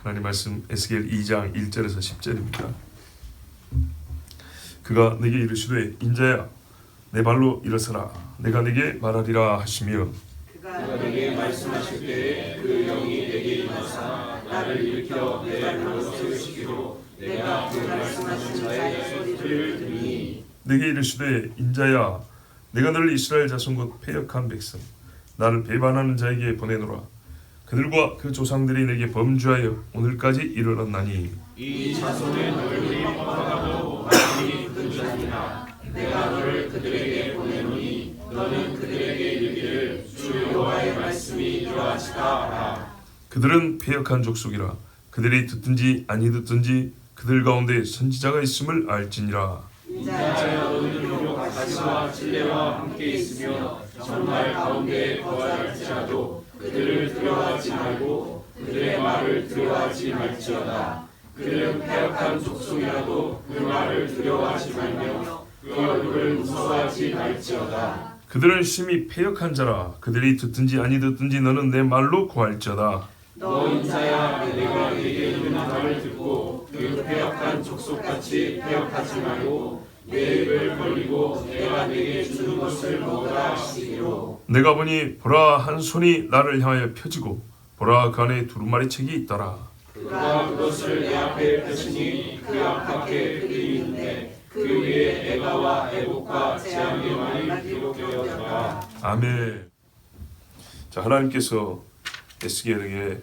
하나님 말씀 에스겔 2장 1절에서 10절입니다. 그가 내게 이르시되 인자야 내 발로 일어서라 내가 내게 말하리라 하시며 그가 내게 말씀하실 때에 그 영이 내게 임하사 나를 일으켜 내 발로 세우시기로 내가 그 말씀하신 자의 소리를 들으니 내게 이르시되 인자야 내가 너를 이스라엘 자손 곧 패역한 백성 나를 배반하는 자에게 보내노라 그들과 그 조상들이 내게 범죄하여 오늘까지 이르렀나니 이 자손의 얼굴이 뻔하고 말씀이 근전이나 내가 너를 그들에게 보내노니 너는 그들에게 이르기를 주 여호와의 말씀이 이러하시다 하라. 그들은 패역한 족속이라 그들이 듣든지 아니 듣든지 그들 가운데 선지자가 있음을 알지니라. 인자여 너는 비록 가시와 찔레와 함께 있으며 정말 가운데 거할지라도 그들을 두려워하지 말고 그들의 말을 두려워하지 말지어다. 그들은 패역한 족속이라도 그 말을 두려워하지 말며 그 얼굴을 무서워하지 말지어다. 그들은 심히 패역한 자라 그들이 듣든지 아니 듣든지 너는 내 말로 구할지어다. 너 인자야 내가 네게 이르는 말을 듣고 그 패역한 족속같이 패역하지 말고 내 입을 벌리고 내가 네게 주는 것을 먹으라 하시기로. 내가 보니 보라 한 손이 나를 향하여 펴지고 보라 그 안에 두루마리 책이 있더라. 그가 그것을 내 앞에 펴시니 그 앞 밖에 그들이 있는데 그 위에 에바와 에복과 재앙의 말이 기록되었더라. 아멘. 자 하나님께서 에스겔에게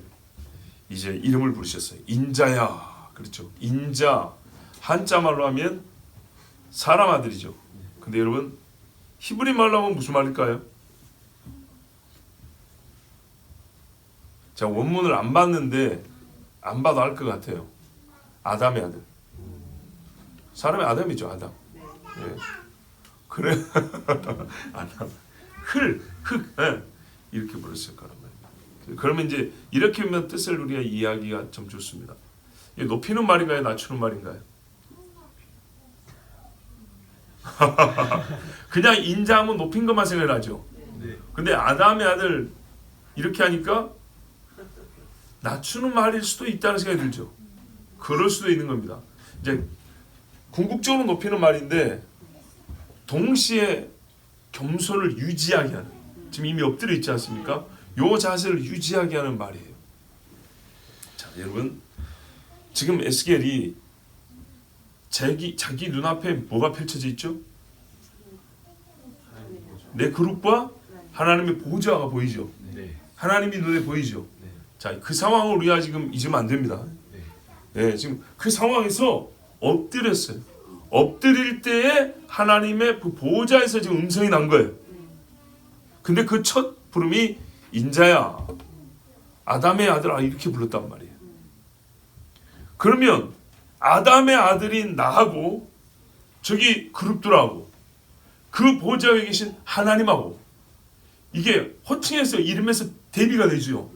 이제 이름을 부르셨어요. 인자야. 그렇죠. 인자 한자 말로 하면 사람 아들이죠. 근데 여러분 히브리 말로 하면 무슨 말일까요? 제가 원문을 안 봤는데 안 봐도 알 것 같아요. 아담의 아들. 사람의 아담이죠. 아담. 예. 그래. 아담. 흙. 예. 이렇게 불렀을 거란 말이에요. 그러면 이제 이렇게 하면 뜻을 우리가 이해하기가 좀 좋습니다. 이게 높이는 말인가요? 낮추는 말인가요? 그냥 인자하면 높인 것만 생각하죠. 근데 아담의 아들 이렇게 하니까 낮추는 말일 수도 있다는 생각이 들죠. 그럴 수도 있는 겁니다. 이제 궁극적으로 높이는 말인데 동시에 겸손을 유지하게 하는, 지금 이미 엎드려 있지 않습니까? 요 자세를 유지하게 하는 말이에요. 자, 여러분 지금 에스겔이 자기 눈앞에 뭐가 펼쳐져 있죠? 내 그룹과 하나님의 보좌가 보이죠. 하나님이 눈에 보이죠. 자, 그 상황을 우리가 지금 잊으면 안 됩니다. 네, 지금 그 상황에서 엎드렸어요. 엎드릴 때에 하나님의 그 보좌에서 지금 음성이 난 거예요. 근데 그 첫 부름이 인자야, 아담의 아들아 이렇게 불렀단 말이에요. 그러면 아담의 아들인 나하고 저기 그룹들하고 그 보좌에 계신 하나님하고 이게 호칭해서 이름에서 대비가 되죠.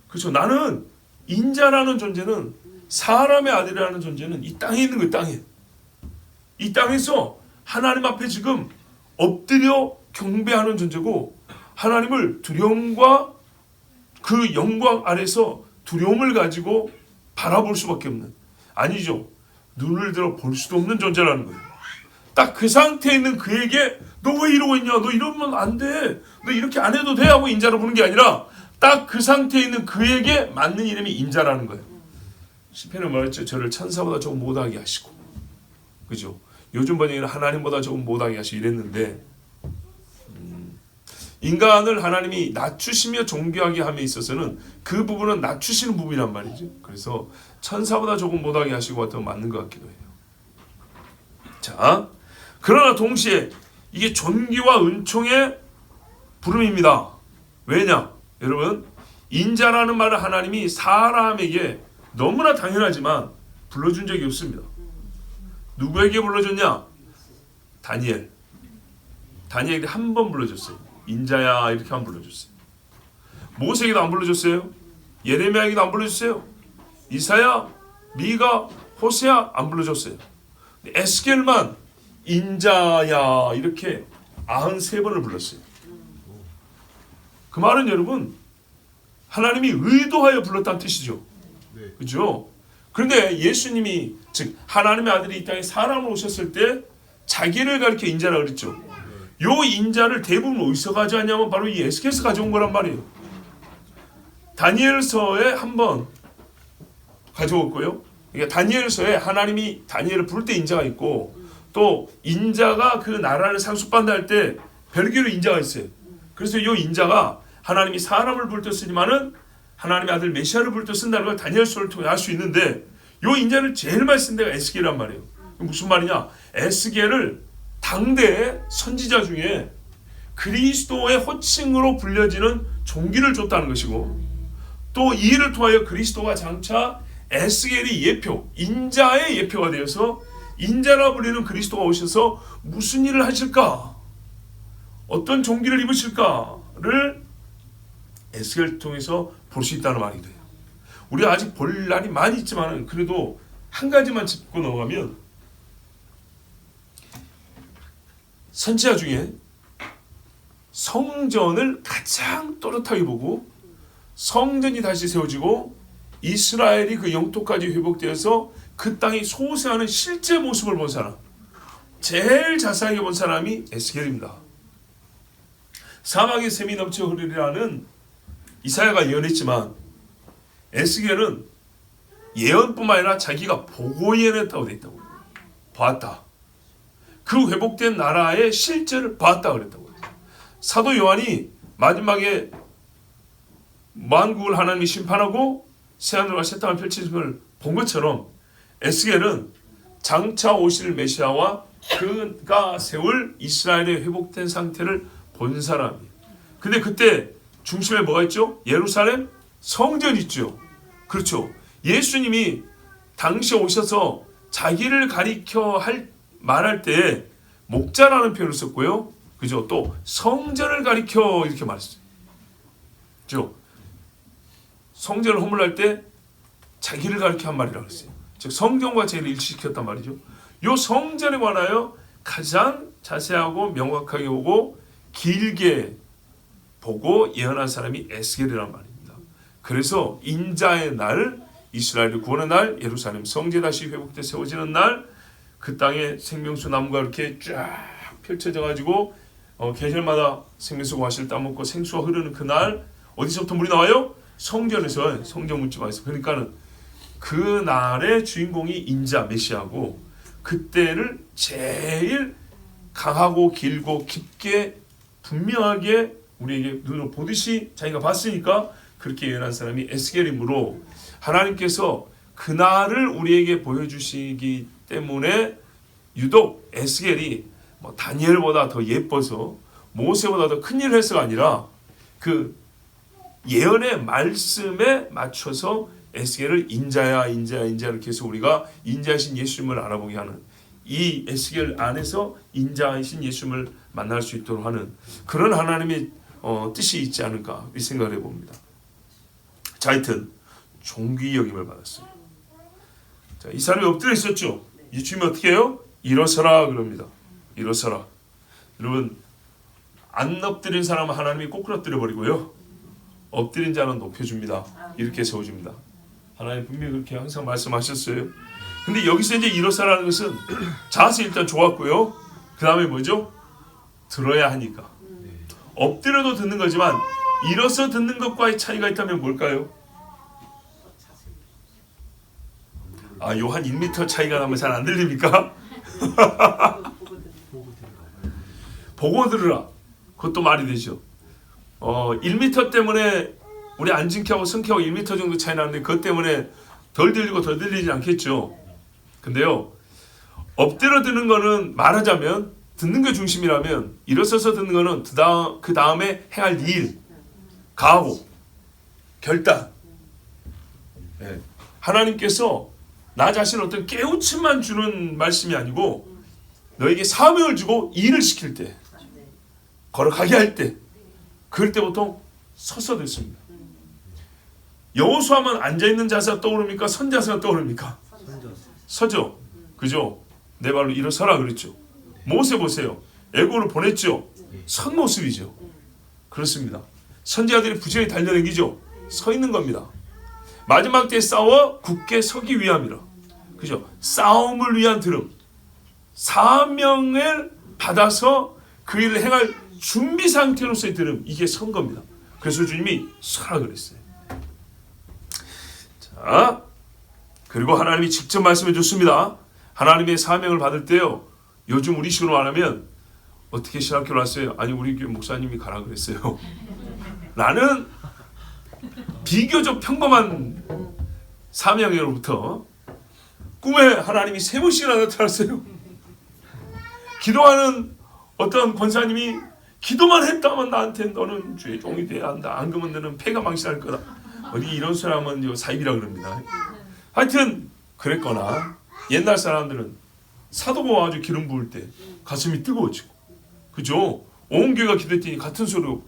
그렇죠. 나는 인자라는 존재는 사람의 아들이라는 존재는 이 땅에 있는 거예요. 땅에. 이 땅에서 하나님 앞에 지금 엎드려 경배하는 존재고 하나님을 두려움과 그 영광 아래서 두려움을 가지고 바라볼 수밖에 없는, 아니죠. 눈을 들어 볼 수도 없는 존재라는 거예요. 딱 그 상태에 있는 그에게 너 왜 이러고 있냐? 너 이러면 안 돼. 너 이렇게 안 해도 돼 하고 인자로 부르는 게 아니라 딱 그 상태에 있는 그에게 맞는 이름이 인자라는 거예요. 시편에 말했죠. 저를 천사보다 조금 못하게 하시고, 그죠? 요즘 번역에는 하나님보다 조금 못하게 하시고 이랬는데, 인간을 하나님이 낮추시며 존귀하게 함에 있어서는 그 부분은 낮추시는 부분이란 말이죠. 그래서 천사보다 조금 못하게 하시고 같으면 맞는 것 같기도 해요. 자, 그러나 동시에 이게 존귀와 은총의 부름입니다. 왜냐? 여러분, 인자라는 말을 하나님이 사람에게 너무나 당연하지만 불러준 적이 없습니다. 누구에게 불러줬냐? 다니엘. 다니엘이 한 번 불러줬어요. 인자야 이렇게 한 번 불러줬어요. 모세에게도 안 불러줬어요. 예레미야에게도 안 불러줬어요. 이사야, 미가, 호세아 안 불러줬어요. 에스겔만 인자야 이렇게 93번을 불렀어요. 그 말은 여러분 하나님이 의도하여 불렀다는 뜻이죠. 그죠? 그런데 예수님이 즉 하나님의 아들이 이 땅에 사람으로 오셨을 때 자기를 가리켜 인자라 그랬죠. 요 인자를 대부분 어디서 가져왔냐면 바로 이 에스겔에서 가져온 거란 말이에요. 다니엘서에 한번 가져왔고요. 그러니까 다니엘서에 하나님이 다니엘을 부를 때 인자가 있고, 또 인자가 그 나라를 상속받는다 할 때 별개로 인자가 있어요. 그래서 이 인자가 하나님이 사람을 부를 때 쓰지만은 하나님의 아들 메시아를 부를 때 쓴다는 걸 다니엘서를 통해 알 수 있는데, 이 인자를 제일 많이 쓴 데가 에스겔이란 말이에요. 무슨 말이냐? 에스겔을 당대의 선지자 중에 그리스도의 호칭으로 불려지는 종기를 줬다는 것이고, 또 이 일을 통하여 그리스도가 장차 에스겔이 예표, 인자의 예표가 되어서 인자라 불리는 그리스도가 오셔서 무슨 일을 하실까? 어떤 종기를 입으실까를 에스겔을 통해서 볼 수 있다는 말이 돼요. 우리가 아직 볼 날이 많이 있지만 그래도 한 가지만 짚고 넘어가면, 선지자 중에 성전을 가장 또렷하게 보고 성전이 다시 세워지고 이스라엘이 그 영토까지 회복되어서 그 땅이 소생하는 실제 모습을 본 사람, 제일 자세하게 본 사람이 에스겔입니다. 사막의 샘이 넘쳐 흐르리라는 이사야가 예언했지만 에스겔은 예언뿐만 아니라 자기가 보고 예언했다고 돼 있다고. 봤다. 그 회복된 나라의 실제를 봤다 그랬다고. 사도 요한이 마지막에 만국을 하나님이 심판하고 새하늘과 새 땅을 펼치심을 본 것처럼 에스겔은 장차 오실 메시아와 그가 세울 이스라엘의 회복된 상태를 본 사람이에요. 근데 그때 중심에 뭐가 있죠? 예루살렘 성전 있죠. 그렇죠. 예수님이 당시에 오셔서 자기를 가리켜 말할 때 목자라는 표현을 썼고요. 그죠? 또 성전을 가리켜 이렇게 말했어요. 그죠? 성전을 허물할 때 자기를 가리켜 한 말이라고 했어요. 즉 성경과 제를 일치시켰단 말이죠. 이 성전에 관하여 가장 자세하고 명확하게 보고 길게 보고 예언한 사람이 에스겔이란 말입니다. 그래서 인자의 날, 이스라엘을 구원의 날, 예루살렘 성전 다시 회복돼 세워지는 날, 그 땅에 생명수 나무가 이렇게 쫙 펼쳐져 가지고 계절마다 생명수가 마실 땀 먹고 생수가 흐르는 그 날, 어디서부터 물이 나와요? 성전에서, 성전 문지방에서. 그러니까는 그 날의 주인공이 인자 메시아고, 그때를 제일 강하고 길고 깊게 분명하게 우리에게 눈으로 보듯이 자기가 봤으니까 그렇게 예언한 사람이 에스겔이므로, 하나님께서 그날을 우리에게 보여주시기 때문에 유독 에스겔이 다니엘보다 더 예뻐서 모세보다 더 큰 일을 해서가 아니라 그 예언의 말씀에 맞춰서 에스겔을 인자야 이렇게 해서 우리가 인자이신 예수님을 알아보게 하는, 이 에스겔 안에서 인자이신 예수님을 만날 수 있도록 하는 그런 하나님의 뜻이 있지 않을까 이 생각을 해봅니다. 자, 하여튼 종기 여김을 받았어요. 자, 이 사람이 엎드려 있었죠. 이 주님이 어떻게 해요? 일어서라 그럽니다. 일어서라. 여러분, 안 엎드린 사람은 하나님이 꼬꾸라뜨려 버리고요, 엎드린 자는 높여줍니다. 이렇게 세워줍니다. 하나님 분명히 그렇게 항상 말씀하셨어요. 근데 여기서 이제 일어서라는 것은 자세 일단 좋았고요, 그 다음에 뭐죠? 들어야 하니까. 엎드려도 듣는 거지만 일어서 듣는 것과의 차이가 있다면 뭘까요? 요 한 1m 차이가 나면 잘 안 들립니까? 보고 들으라. 그것도 말이 되죠. 1m 때문에 우리 앉은 키하고 선 키하고 1m 정도 차이 나는데 그것 때문에 덜 들리고 덜 들리지 않겠죠. 근데요, 엎드려 듣는 거는 말하자면 듣는 게 중심이라면, 일어서서 듣는 거는 그 다음에 해야 할 일, 각오, 결단. 네. 하나님께서 나 자신을 어떤 깨우침만 주는 말씀이 아니고 너에게 사명을 주고 일을 시킬 때, 걸어가게 할 때, 그럴 때 보통 서서 듣습니다. 여호수아만 앉아있는 자세가 떠오릅니까? 선 자세가 떠오릅니까? 서죠. 그죠? 내 발로 일어서라 그랬죠. 모세 보세요. 애고를 보냈죠. 선 모습이죠. 그렇습니다. 선지자들이 부지런히 달려다니죠. 서 있는 겁니다. 마지막 때에 싸워 굳게 서기 위함이라. 그죠? 싸움을 위한 들음. 사명을 받아서 그 일을 행할 준비 상태로서의 들음. 이게 선거입니다. 그래서 주님이 서라 그랬어요. 자, 그리고 하나님이 직접 말씀해 줬습니다. 하나님의 사명을 받을 때요. 요즘 우리식으로 말하면 어떻게 신학교를 왔어요? 아니 우리 교회 목사님이 가라 그랬어요. 나는 비교적 평범한 사명으로부터 꿈에 하나님이 세 번씩이나 나타났어요. 기도하는 어떤 권사님이 기도만 했다면 나한테 너는 주의 종이 돼야 한다. 안 그러면 너는 폐가 망신할 거다. 어디 이런 사람은 사입이라 그럽니다. 하여튼 그랬거나 옛날 사람들은 사도가 와가지고 기름 부을 때 가슴이 뜨거워지고, 그죠? 온 교회가 기도했더니 같은 소리로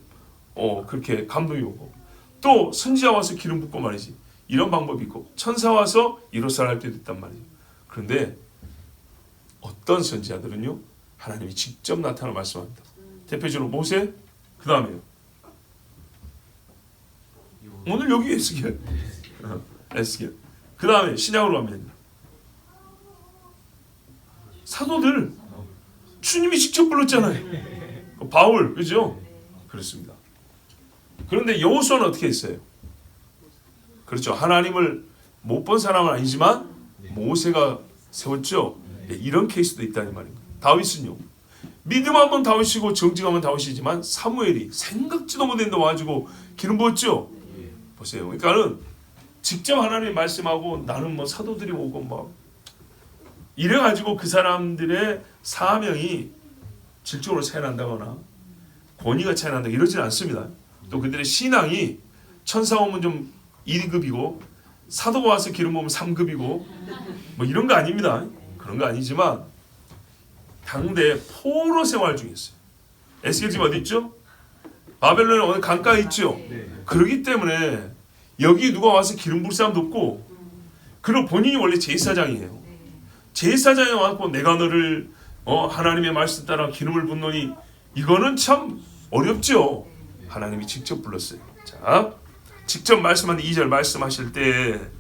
그렇게 감동이 오고, 또 선지자 와서 기름 붓고 말이지. 이런 방법이 있고 천사 와서 이로살 할 때도 있단 말이에요. 그런데 어떤 선지자들은요 하나님이 직접 나타나 말씀합니다. 대표적으로 모세, 그 다음에요 오늘 여기 에스겔, 에스겔. 그 다음에 신약으로 가면 사도들 주님이 직접 불렀잖아요. 바울, 그죠? 그렇습니다. 그런데 여호수아는 어떻게 했어요? 그렇죠. 하나님을 못 본 사람은 아니지만 모세가 세웠죠. 이런 케이스도 있다는 말입니다. 다윗은요. 믿음 한번 다윗이고 정직하면 다윗이지만 사무엘이 생각지도 못했는데 와가지고 기름 부었죠. 보세요. 그러니까는 직접 하나님이 말씀하고 나는 뭐 사도들이 오고 막 이래가지고 그 사람들의 사명이 질적으로 차이난다거나 권위가 차이난다 이러지는 않습니다. 또 그들의 신앙이 천사 오면 좀 2급이고 사도가 와서 기름 부으면 3급이고 뭐 이런 거 아닙니다. 그런 거 아니지만 당대 포로 생활 중에 있어요. 에스겔 지금 어디 있죠? 바벨론에 어느 강가에 있죠. 그렇기 때문에 여기 누가 와서 기름 부을 사람도 없고, 그리고 본인이 원래 제사장이에요. 제사장에 와서 내가 너를 하나님의 말씀 따라 기름을 붓노니 이거는 참 어렵죠. 하나님이 직접 불렀어요. 자, 직접 말씀하는 2절 말씀하실 때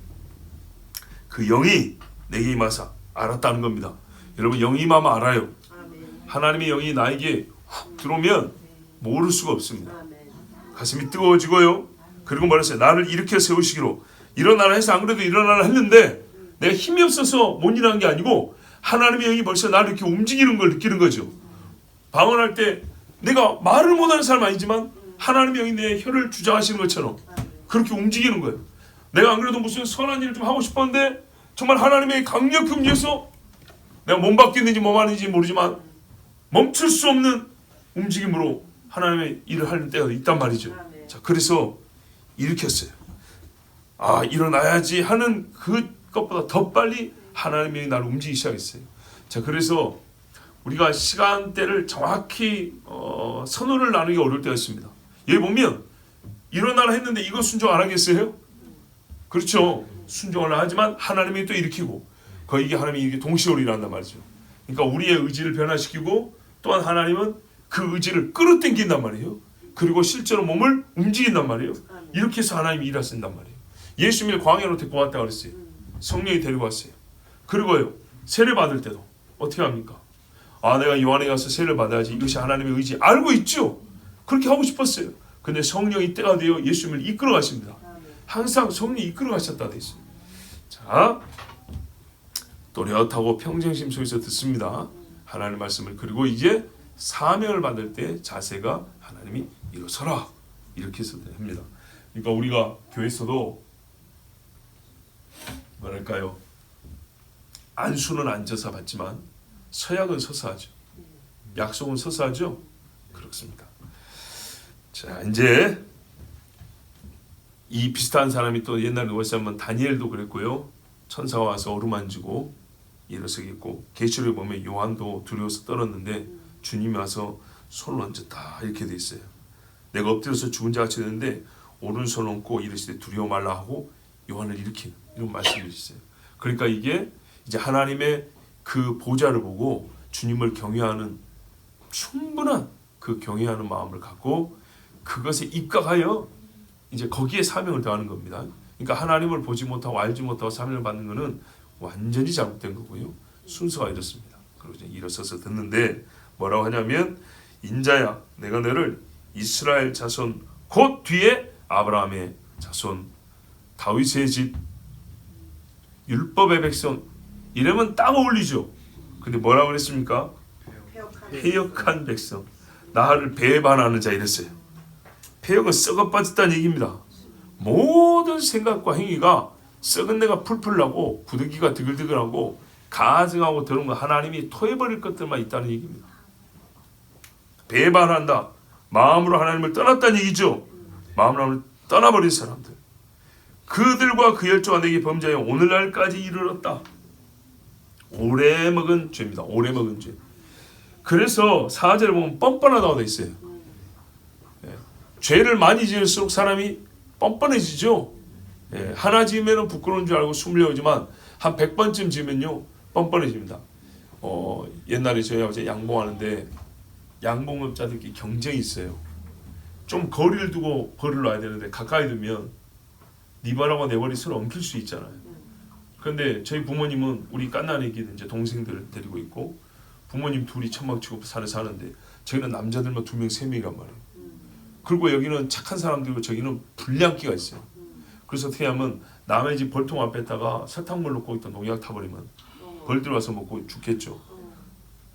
그 영이 내게 임하사 알았다는 겁니다. 여러분 영이 임하면 알아요. 하나님의 영이 나에게 훅 들어오면 모를 수가 없습니다. 가슴이 뜨거워지고요. 그리고 말했어요. 나를 일으켜 세우시기로. 일어나라 해서 안 그래도 일어나라 했는데 내가 힘이 없어서 못 일어난 게 아니고 하나님의 영이 벌써 나를 이렇게 움직이는 걸 느끼는 거죠. 방언할 때 내가 말을 못하는 사람 아니지만 하나님의 영이 내 혀를 주장하시는 것처럼 그렇게 움직이는 거예요. 내가 안 그래도 무슨 선한 일을 좀 하고 싶었는데 정말 하나님의 강력히 움직여서 내가 몸 바뀌었는지 몸 하는지 모르지만 멈출 수 없는 움직임으로 하나님의 일을 하는 때가 있단 말이죠. 자, 그래서 일으켰어요. 아, 일어나야지 하는 그것보다 더 빨리 하나님의 나를 움직이기 시작했어요. 자, 그래서 우리가 시간대를 정확히 선언을 나누기 어려울 때가 있습니다. 여기 보면 일어나라 했는데 이거 순종 안 하겠어요? 그렇죠. 순종을 하지만 하나님이 또 일으키고 거기에 하나님이 이게 동시에 일어난단 말이죠. 그러니까 우리의 의지를 변화시키고 또한 하나님은 그 의지를 끌어당긴단 말이에요. 그리고 실제로 몸을 움직인단 말이에요. 이렇게 해서 하나님이 일하신단 말이에요. 예수님을 광야로 데리고 왔다 그랬어요. 성령이 데리고 왔어요. 그리고요 세례 받을 때도 어떻게 합니까? 아, 내가 요한에 가서 세례를 받아야지. 이것이 하나님의 의지 알고 있죠. 그렇게 하고 싶었어요. 근데 성령이 때가 되어 예수님을 이끌어 가십니다. 항상 성령이 이끌어 가셨다 돼 있어요. 자, 또렷하고 평정심 속에서 듣습니다. 하나님의 말씀을. 그리고 이제 사명을 받을 때 자세가 하나님이 일어서라 이렇게 해서 됩니다. 그러니까 우리가 교회에서도 뭐랄까요, 안수는 앉아서 받지만 서약은 서서 하죠. 약속은 서서 하죠. 그렇습니다. 자, 이제 이 비슷한 사람이 또 옛날에 누구였어요? 하면 다니엘도 그랬고요. 천사가 와서 어루만지고 일어서겠고, 계시록에 보면 요한도 두려워서 떨었는데 주님이 와서 손을 얹었다 이렇게 돼 있어요. 내가 엎드려서 죽은 자 같이 되는데 오른손을 얹고 이르시되 두려워 말라 하고 요한을 일으키는 이런 말씀이 있어요. 그러니까 이게 이제 하나님의 그 보좌를 보고 주님을 경외하는 충분한 그 경외하는 마음을 갖고 그것에 입각하여 이제 거기에 사명을 다하는 겁니다. 그러니까 하나님을 보지 못하고 알지 못하고 사명을 받는 것은 완전히 잘못된 거고요. 순서가 이렇습니다. 그리고 이제 일어서서 듣는데 뭐라고 하냐면 인자야 내가 너를 이스라엘 자손 곧 뒤에 아브라함의 자손 다윗의 집 율법의 백성 이러면 딱 어울리죠. 근데 뭐라고 그랬습니까? 패역한 백성 나를 배반하는 자 이랬어요. 패역은 썩어 빠졌다는 얘기입니다. 모든 생각과 행위가 썩은 내가 풀풀 나고 부득이가 드글드글하고 가증하고 더러운 거 하나님이 토해버릴 것들만 있다는 얘기입니다. 배반한다. 마음으로 하나님을 떠났다는 얘기죠. 마음으로 하나님을 떠나버린 사람들. 그들과 그 열조가 내게 범죄하여 오늘날까지 이르렀다. 오래 먹은 죄입니다. 오래 먹은 죄. 그래서 4절에 보면 뻔뻔하다고 되어 있어요. 죄를 많이 지을수록 사람이 뻔뻔해지죠. 하나 지으면 부끄러운 줄 알고 숨을 내오지만 한 100번쯤 지으면요 뻔뻔해집니다. 옛날에 저희 아버지 양봉하는데 양봉업자들끼리 경쟁이 있어요. 좀 거리를 두고 벌을 놔야 되는데 가까이 두면 네 발하고 내 발이 서로 엉킬 수 있잖아요. 그런데 저희 부모님은 우리 깐난애기들 이제 동생들을 데리고 있고 부모님 둘이 천막 치고 산에 사는데 저기는 남자들만 2명 3명이란 말이에요. 그리고 여기는 착한 사람들이고 저기는 불량기가 있어요. 그래서 어떻게 하면 남의 집 벌통 앞에다가 설탕물 넣고 있던 농약 타버리면 벌 들어와서 먹고 죽겠죠.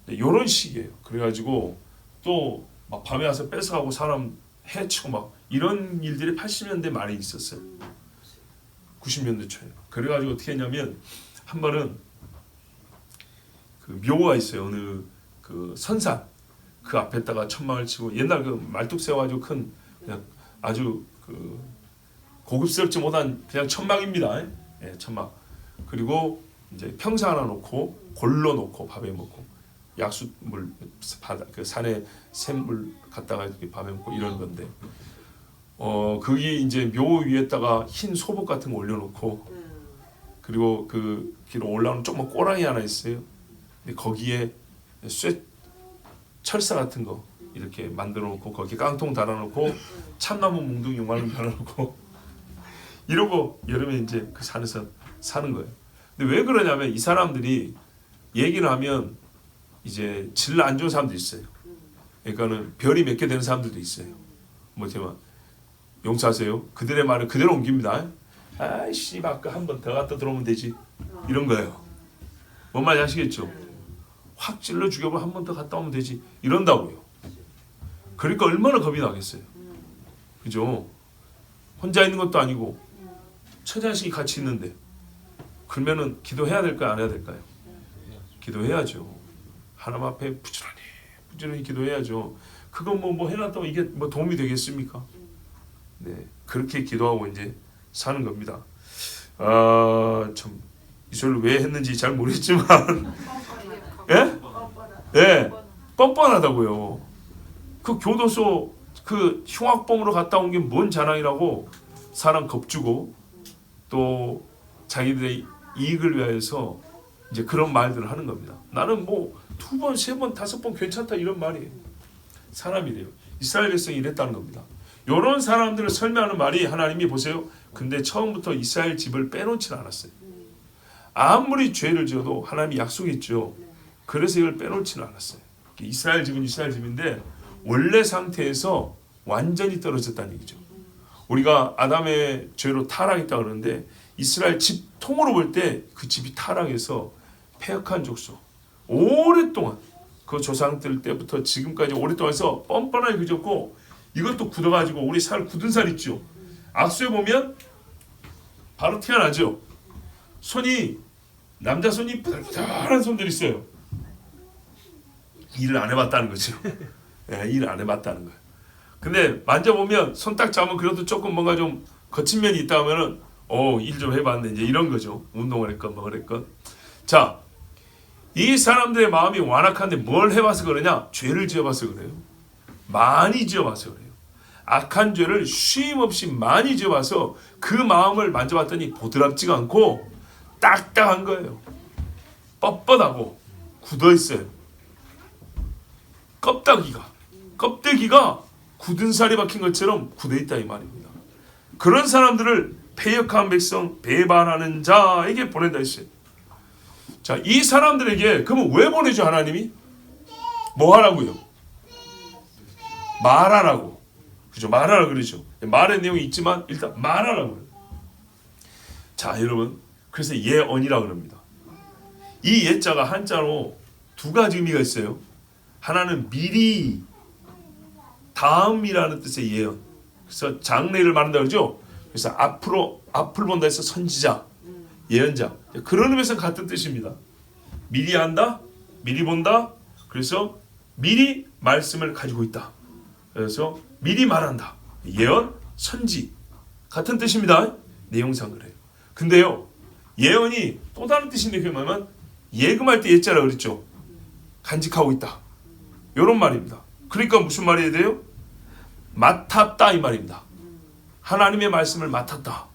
이런 식이에요. 그래가지고 또 막 밤에 와서 뺏어가고 사람 해치고 막 이런 일들이 80년대 말에 있었어요. 90년대 초에. 그래가지고 어떻게 했냐면 한 번은 그 묘가 있어요. 어느 그 선산 그 앞에다가 천막을 치고 옛날 그 말뚝 세워가지고 큰 그냥 아주 그 고급스럽지 못한 그냥 천막입니다. 예, 천막. 그리고 이제 평상 하나 놓고 골로 놓고 밥에 먹고 약수물 바다 그 산에 샘물 갖다가 이렇게 밥에 먹고 이런 건데 거기 이제 묘 위에다가 흰 소복 같은 거 올려놓고 그리고 그 길로 올라오는 조그만 꼬랑이 하나 있어요. 근데 거기에 철사 같은 거 이렇게 만들어 놓고 거기 깡통 달아놓고 참나무 뭉둥이 요만한 거 달아놓고 이러고 여름에 이제 그 산에서 사는 거예요. 근데 왜 그러냐면 이 사람들이 얘기를 하면 이제 질 안 좋은 사람도 있어요. 그러니까는 별이 몇 개 되는 사람들도 있어요. 뭐 제가 용서하세요. 그들의 말을 그대로 옮깁니다. 아이씨 아까 한 번 더 갖다 들어오면 되지. 이런 거예요. 뭔 말인지 아시겠죠? 확 찔러 죽여고 한 번 더 갔다 오면 되지. 이런다고요. 그러니까 얼마나 겁이 나겠어요. 그죠? 혼자 있는 것도 아니고 처자식이 같이 있는데 그러면은 기도해야 될까요? 안 해야 될까요? 기도해야죠. 하나님 앞에 부지런히 기도해야죠. 그거 뭐 해놨다고 이게 뭐 도움이 되겠습니까? 네, 그렇게 기도하고 이제 사는 겁니다. 참 이소를 왜 했는지 잘 모르겠지만, 예? 예, 뻔뻔하다고요. 그 교도소 그 흉악범으로 갔다 온 게 뭔 자랑이라고 사람 겁주고 또 자기들의 이익을 위해서 이제 그런 말들을 하는 겁니다. 나는 뭐 2번, 3번, 5번 괜찮다 이런 말이에요. 사람이래요. 이스라엘 백성이 이랬다는 겁니다. 이런 사람들을 설명하는 말이 하나님이 보세요. 근데 처음부터 이스라엘 집을 빼놓지는 않았어요. 아무리 죄를 지어도 하나님이 약속했죠. 그래서 이걸 빼놓지는 않았어요. 이스라엘 집은 이스라엘 집인데 원래 상태에서 완전히 떨어졌다는 얘기죠. 우리가 아담의 죄로 타락했다 그러는데 이스라엘 집 통으로 볼 때 그 집이 타락해서 패역한 족속 오랫동안 그 조상들 때부터 지금까지 오랫동안 해서 뻔뻔하게 그졌고 이것도 굳어가지고 우리 살 굳은 살 있죠. 악수해 보면 바로 튀어나죠. 손이 남자 손이 부들부들한 손들이 있어요. 일을 안 해봤다는 거죠. 네, 일을 안 해봤다는 거예요. 근데 만져보면 손 딱 잡으면 그래도 조금 뭔가 좀 거친 면이 있다 하면은 일 좀 해봤네 이제 이런 거죠. 운동을 했건 뭐 그랬건. 자, 이 사람들의 마음이 완악한데 뭘 해봐서 그러냐? 죄를 지어봐서 그래요. 많이 지어봐서 그래요. 악한 죄를 쉼없이 많이 지어봐서 그 마음을 만져봤더니 보드랍지가 않고 딱딱한 거예요. 뻣뻣하고 굳어있어요. 껍데기가 굳은 살이 박힌 것처럼 굳어있다 이 말입니다. 그런 사람들을 패역한 백성 배반하는 자에게 보낸다 했어요. 자, 이 사람들에게 그러면 왜 보내죠? 하나님이 뭐 하라고요? 말하라고. 그죠? 말하라 그러죠. 말의 내용이 있지만 일단 말하라고요. 자, 여러분, 그래서 예언이라 그럽니다. 이 예자가 한자로 두 가지 의미가 있어요. 하나는 미리, 다음이라는 뜻의 예언. 그래서 장래를 말한다 그러죠. 그래서 앞을 본다 해서 선지자, 예언자. 그런 의미에서 같은 뜻입니다. 미리 한다, 미리 본다. 그래서 미리 말씀을 가지고 있다. 그래서 미리 말한다. 예언, 선지. 같은 뜻입니다. 내용상 그래요. 근데요, 예언이 또 다른 뜻인데 그게 뭐냐면 예금할 때 예자라 그랬죠. 간직하고 있다. 이런 말입니다. 그러니까 무슨 말이어야 돼요? 맡았다 이 말입니다. 하나님의 말씀을 맡았다.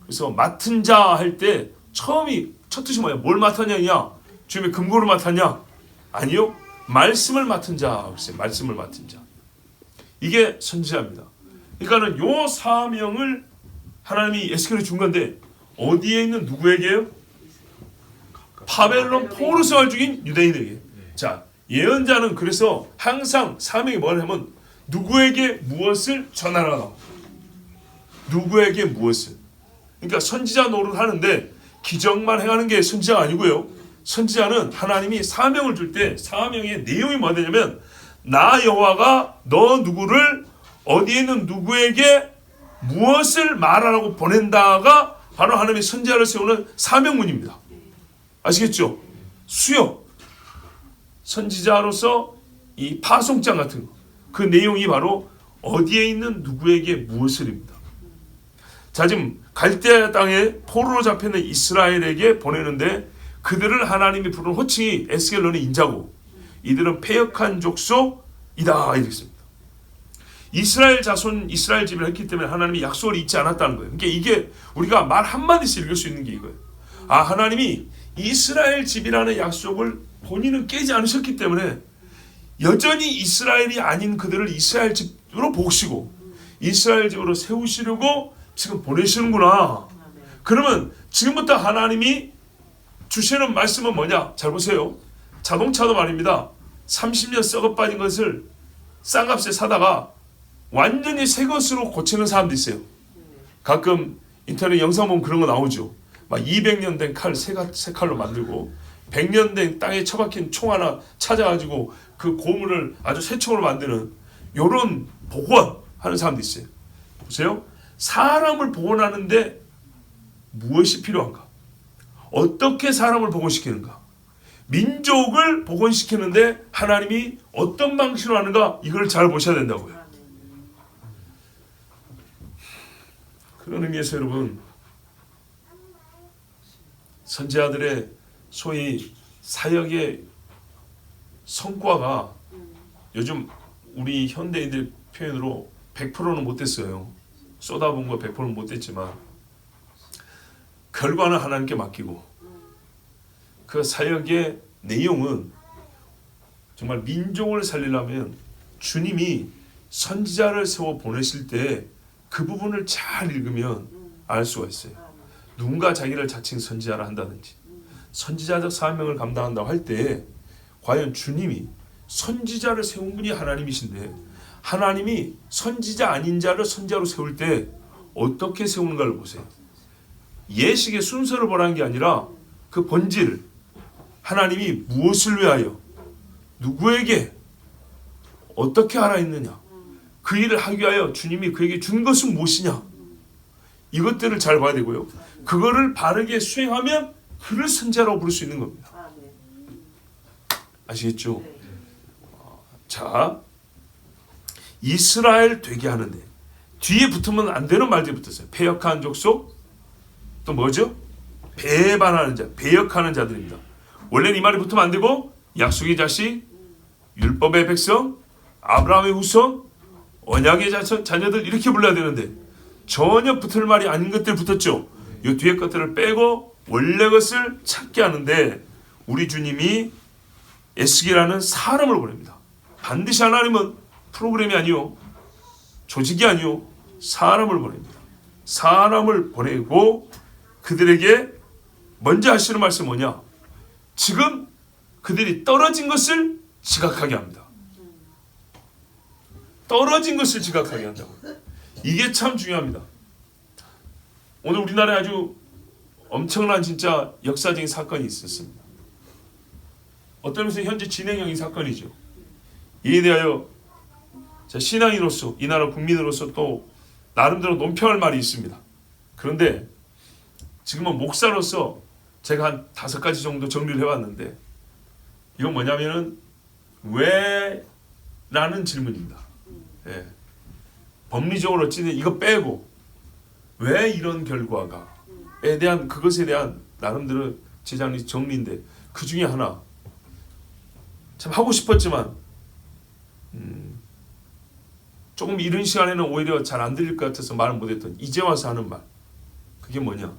그래서 맡은 자 할 때 첫 뜻이 뭐야? 뭘 맡았냐냐? 주님의 금고를 맡았냐? 아니요. 말씀을 맡은 자. 글쎄, 말씀을 맡은 자. 이게 선지자입니다. 그러니까는 요 사명을 하나님이 에스겔에 준 건데 어디에 있는 누구에게요? 바벨론 포로생활 중인 유대인에게. 자, 예언자는 그래서 항상 사명이 뭐냐면 누구에게 무엇을 전하라. 누구에게 무엇을. 그러니까 선지자 노릇을 하는데 기적만 행하는 게 선지자가 아니고요. 선지자는 하나님이 사명을 줄 때 사명의 내용이 뭐냐면 나 여호와가 너 누구를 어디에 있는 누구에게 무엇을 말하라고 보낸다가 바로 하나님의 선지자를 세우는 사명문입니다. 아시겠죠? 수요. 선지자로서 이 파송장 같은 거. 그 내용이 바로 어디에 있는 누구에게 무엇을입니다. 자, 지금 갈대아 땅에 포로로 잡혀있는 이스라엘에게 보내는데 그들을 하나님이 부른 호칭이 에스겔론의 인자고 이들은 패역한 족속이다 이랬습니다. 이스라엘 자손 이스라엘 집을 했기 때문에 하나님이 약속을 잊지 않았다는 거예요. 그러니까 이게 우리가 말 한마디씩 읽을 수 있는 게 이거예요. 아, 하나님이 이스라엘 집이라는 약속을 본인은 깨지 않으셨기 때문에 여전히 이스라엘이 아닌 그들을 이스라엘 집으로 보시고 이스라엘 집으로 세우시려고 지금 보내시는구나. 그러면 지금부터 하나님이 주시는 말씀은 뭐냐? 잘 보세요. 자동차도 말입니다. 30년 썩어 빠진 것을 싼 값에 사다가 완전히 새 것으로 고치는 사람도 있어요. 가끔 인터넷 영상 보면 그런 거 나오죠. 막 200년 된 칼 새 칼로 만들고 100년 된 땅에 처박힌 총 하나 찾아가지고 그 고물을 아주 새 총으로 만드는 요런 복원하는 사람도 있어요. 보세요. 사람을 복원하는데 무엇이 필요한가? 어떻게 사람을 복원시키는가? 민족을 복원시키는데 하나님이 어떤 방식으로 하는가? 이걸 잘 보셔야 된다고요. 그런 의미에서 여러분, 선지자들의 소위 사역의 성과가 요즘 우리 현대인들 표현으로 100%는 못 됐어요. 쏟아본 거 100%는 못 됐지만 결과는 하나님께 맡기고 그 사역의 내용은 정말 민족을 살리려면 주님이 선지자를 세워 보내실 때 그 부분을 잘 읽으면 알 수가 있어요. 누군가 자기를 자칭 선지자라 한다든지 선지자적 사명을 감당한다고 할 때 과연 주님이 선지자를 세운 분이 하나님이신데 하나님이 선지자 아닌 자를 선지자로 세울 때 어떻게 세우는가를 보세요. 예식의 순서를 보라는 게 아니라 그 본질, 하나님이 무엇을 위하여 누구에게 어떻게 하라 했느냐, 그 일을 하기 위하여 주님이 그에게 준 것은 무엇이냐, 이것들을 잘 봐야 되고요. 그거를 바르게 수행하면 그를 선지자라고 부를 수 있는 겁니다. 아시겠죠? 자, 이스라엘 되게 하는데 뒤에 붙으면 안 되는 말들이 붙었어요. 패역한 족속, 또 뭐죠? 배반하는 자, 배역하는 자들입니다. 원래는 이 말이 붙으면 안 되고 약속의 자식, 율법의 백성, 아브라함의 후손, 언약의 자녀들 이렇게 불러야 되는데 전혀 붙을 말이 아닌 것들 붙었죠. 이 뒤에 것들을 빼고 원래 것을 찾게 하는데 우리 주님이 에스겔이라는 사람을 보냅니다. 반드시 하나님은 프로그램이 아니요, 조직이 아니요, 사람을 보냅니다. 사람을 보내고 그들에게 먼저 하시는 말씀이 뭐냐? 지금 그들이 떨어진 것을 지각하게 합니다. 떨어진 것을 지각하게 한다고. 이게 참 중요합니다. 오늘 우리나라에 아주 엄청난 진짜 역사적인 사건이 있었습니다. 어떤 면에서 현재 진행형인 사건이죠. 이에 대하여 신앙인으로서 이 나라 국민으로서 또 나름대로 논평할 말이 있습니다. 그런데 지금은 목사로서 제가 한 5가지 정도 정리를 해왔는데 이건 뭐냐면은 왜? 라는 질문입니다. 예. 법리적으로 어찌든 이거 빼고 왜 이런 결과가에 대한 그것에 대한 나름대로 제작리 정리인데 그 중에 하나 참 하고 싶었지만 조금 이른 시간에는 오히려 잘 안 들릴 것 같아서 말을 못했던 이제 와서 하는 말 그게 뭐냐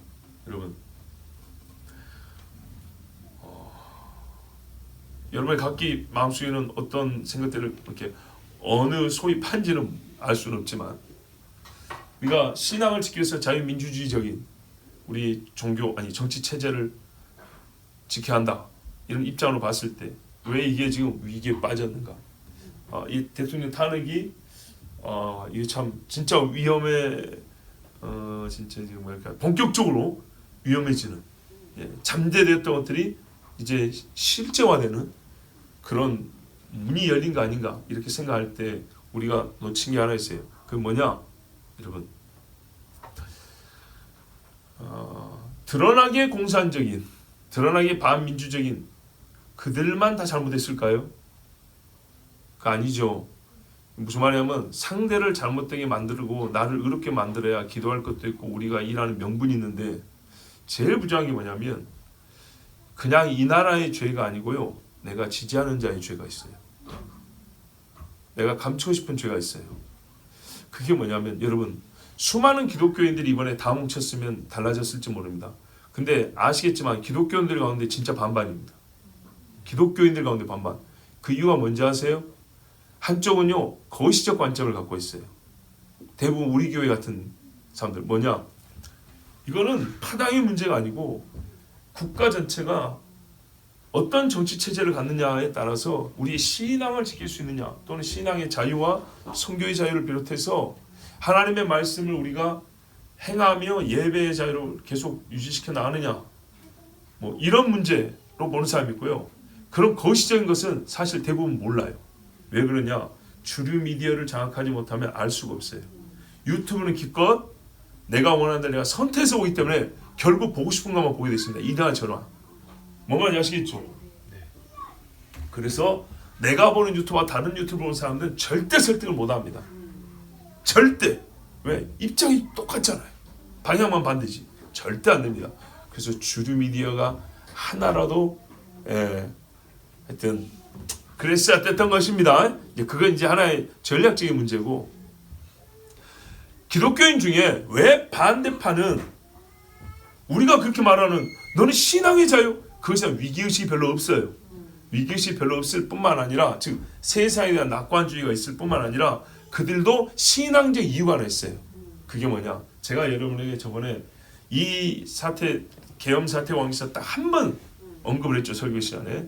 여러분 여러분의 각기 마음속에는 어떤 생각들을 이렇게 어느 소위 판지는 알 수는 없지만 우리가 신앙을 지키기 위해서 자유민주주의적인 우리 종교 아니 정치 체제를 지켜야 한다 이런 입장으로 봤을 때 왜 이게 지금 위기에 빠졌는가? 이 대통령 탄핵이 이게 참 진짜 위험해 진짜 지금 뭐랄까 본격적으로 위험해지는 잠재되었던 것들이 이제 실제화되는 그런 문이 열린 거 아닌가 이렇게 생각할 때 우리가 놓친 게 하나 있어요. 그게 뭐냐 여러분 드러나게 공산적인 드러나게 반민주적인 그들만 다 잘못했을까요? 그거 아니죠. 무슨 말이냐면 상대를 잘못되게 만들고 나를 의롭게 만들어야 기도할 것도 있고 우리가 일하는 명분이 있는데 제일 부정한 게 뭐냐면 그냥 이 나라의 죄가 아니고요. 내가 지지하는 자의 죄가 있어요. 내가 감추고 싶은 죄가 있어요. 그게 뭐냐면 여러분 수많은 기독교인들이 이번에 다 뭉쳤으면 달라졌을지 모릅니다. 근데 아시겠지만 기독교인들 가운데 진짜 반반입니다. 기독교인들 가운데 반반. 그 이유가 뭔지 아세요? 한쪽은요 거시적 관점을 갖고 있어요. 대부분 우리 교회 같은 사람들 뭐냐? 이거는 파당의 문제가 아니고 국가 전체가 어떤 정치 체제를 갖느냐에 따라서 우리의 신앙을 지킬 수 있느냐 또는 신앙의 자유와 선교의 자유를 비롯해서 하나님의 말씀을 우리가 행하며 예배의 자유를 계속 유지시켜 나가느냐 뭐 이런 문제로 보는 사람이 있고요. 그런 거시적인 것은 사실 대부분 몰라요. 왜 그러냐? 주류 미디어를 장악하지 못하면 알 수가 없어요. 유튜브는 기껏 내가 원하는 대로 내가 선택해서 오기 때문에 결국 보고 싶은 것만 보게 됐습니다. 이다한 전화. 뭔 말인지 아시겠죠? 그래서 내가 보는 유튜브와 다른 유튜브 보는 사람들은 절대 설득을 못합니다. 절대. 왜? 입장이 똑같잖아요. 방향만 반대지. 절대 안 됩니다. 그래서 주류 미디어가 하나라도 하여튼 그랬어야 됐던 것입니다. 그건 이제 하나의 전략적인 문제고 기독교인 중에 왜 반대파는 우리가 그렇게 말하는 너는 신앙의 자유 그것은 위기의식이 별로 없어요. 위기의식이 별로 없을 뿐만 아니라 즉 세상에 대한 낙관주의가 있을 뿐만 아니라 그들도 신앙적 이유가 하나 있어요. 그게 뭐냐? 제가 여러분에게 저번에 이 사태 계엄 사태 왕기사 딱 한 번 언급을 했죠. 설교 시간에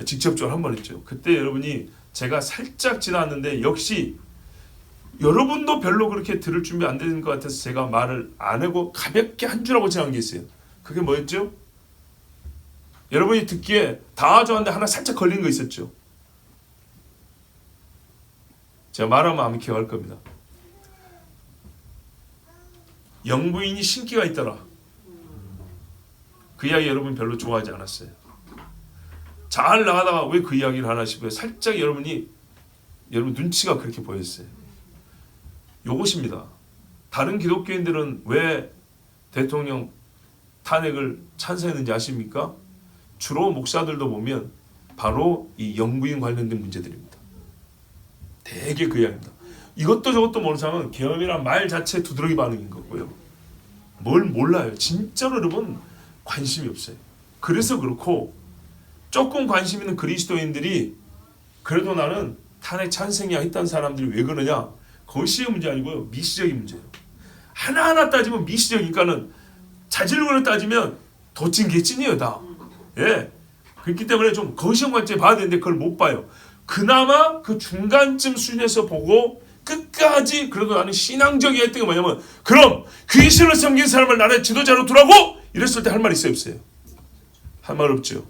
직접적으로 한 번 했죠. 그때 여러분이 제가 살짝 지나왔는데 역시 여러분도 별로 그렇게 들을 준비 안 되는 것 같아서 제가 말을 안 하고 가볍게 한 줄 하고 지나간 게 있어요. 그게 뭐였죠? 여러분이 듣기에 다 좋았는데 하나 살짝 걸린 거 있었죠. 제가 말하면 아마 기억할 겁니다. 영부인이 신기가 있더라. 그 이야기 여러분 별로 좋아하지 않았어요. 잘 나가다가 왜 그 이야기를 하나 싶어요. 살짝 여러분 눈치가 그렇게 보였어요. 요것입니다. 다른 기독교인들은 왜 대통령 탄핵을 찬성했는지 아십니까? 주로 목사들도 보면 바로 이 영부인 관련된 문제들입니다. 되게 그 이야기입니다. 이것도 저것도 모르는 사람은 계엄이란 말 자체 두드러기 반응인 거고요. 뭘 몰라요. 진짜로 여러분 관심이 없어요. 그래서 그렇고 조금 관심 있는 그리스도인들이 그래도 나는 탄핵 찬성이야 했던 사람들이 왜 그러냐? 거시의 문제 아니고요. 미시적인 문제예요. 하나하나 따지면 미시적이니까는 자질구레 따지면 도찐개찐이에요 다. 예. 그렇기 때문에 좀 거시형 관점에 봐야 되는데 그걸 못 봐요. 그나마 그 중간쯤 수준에서 보고 끝까지 그래도 나는 신앙적이야 했던 게 뭐냐면 그럼 귀신을 섬긴 사람을 나라의 지도자로 두라고? 이랬을 때 할 말 있어요 없어요? 할 말 없죠.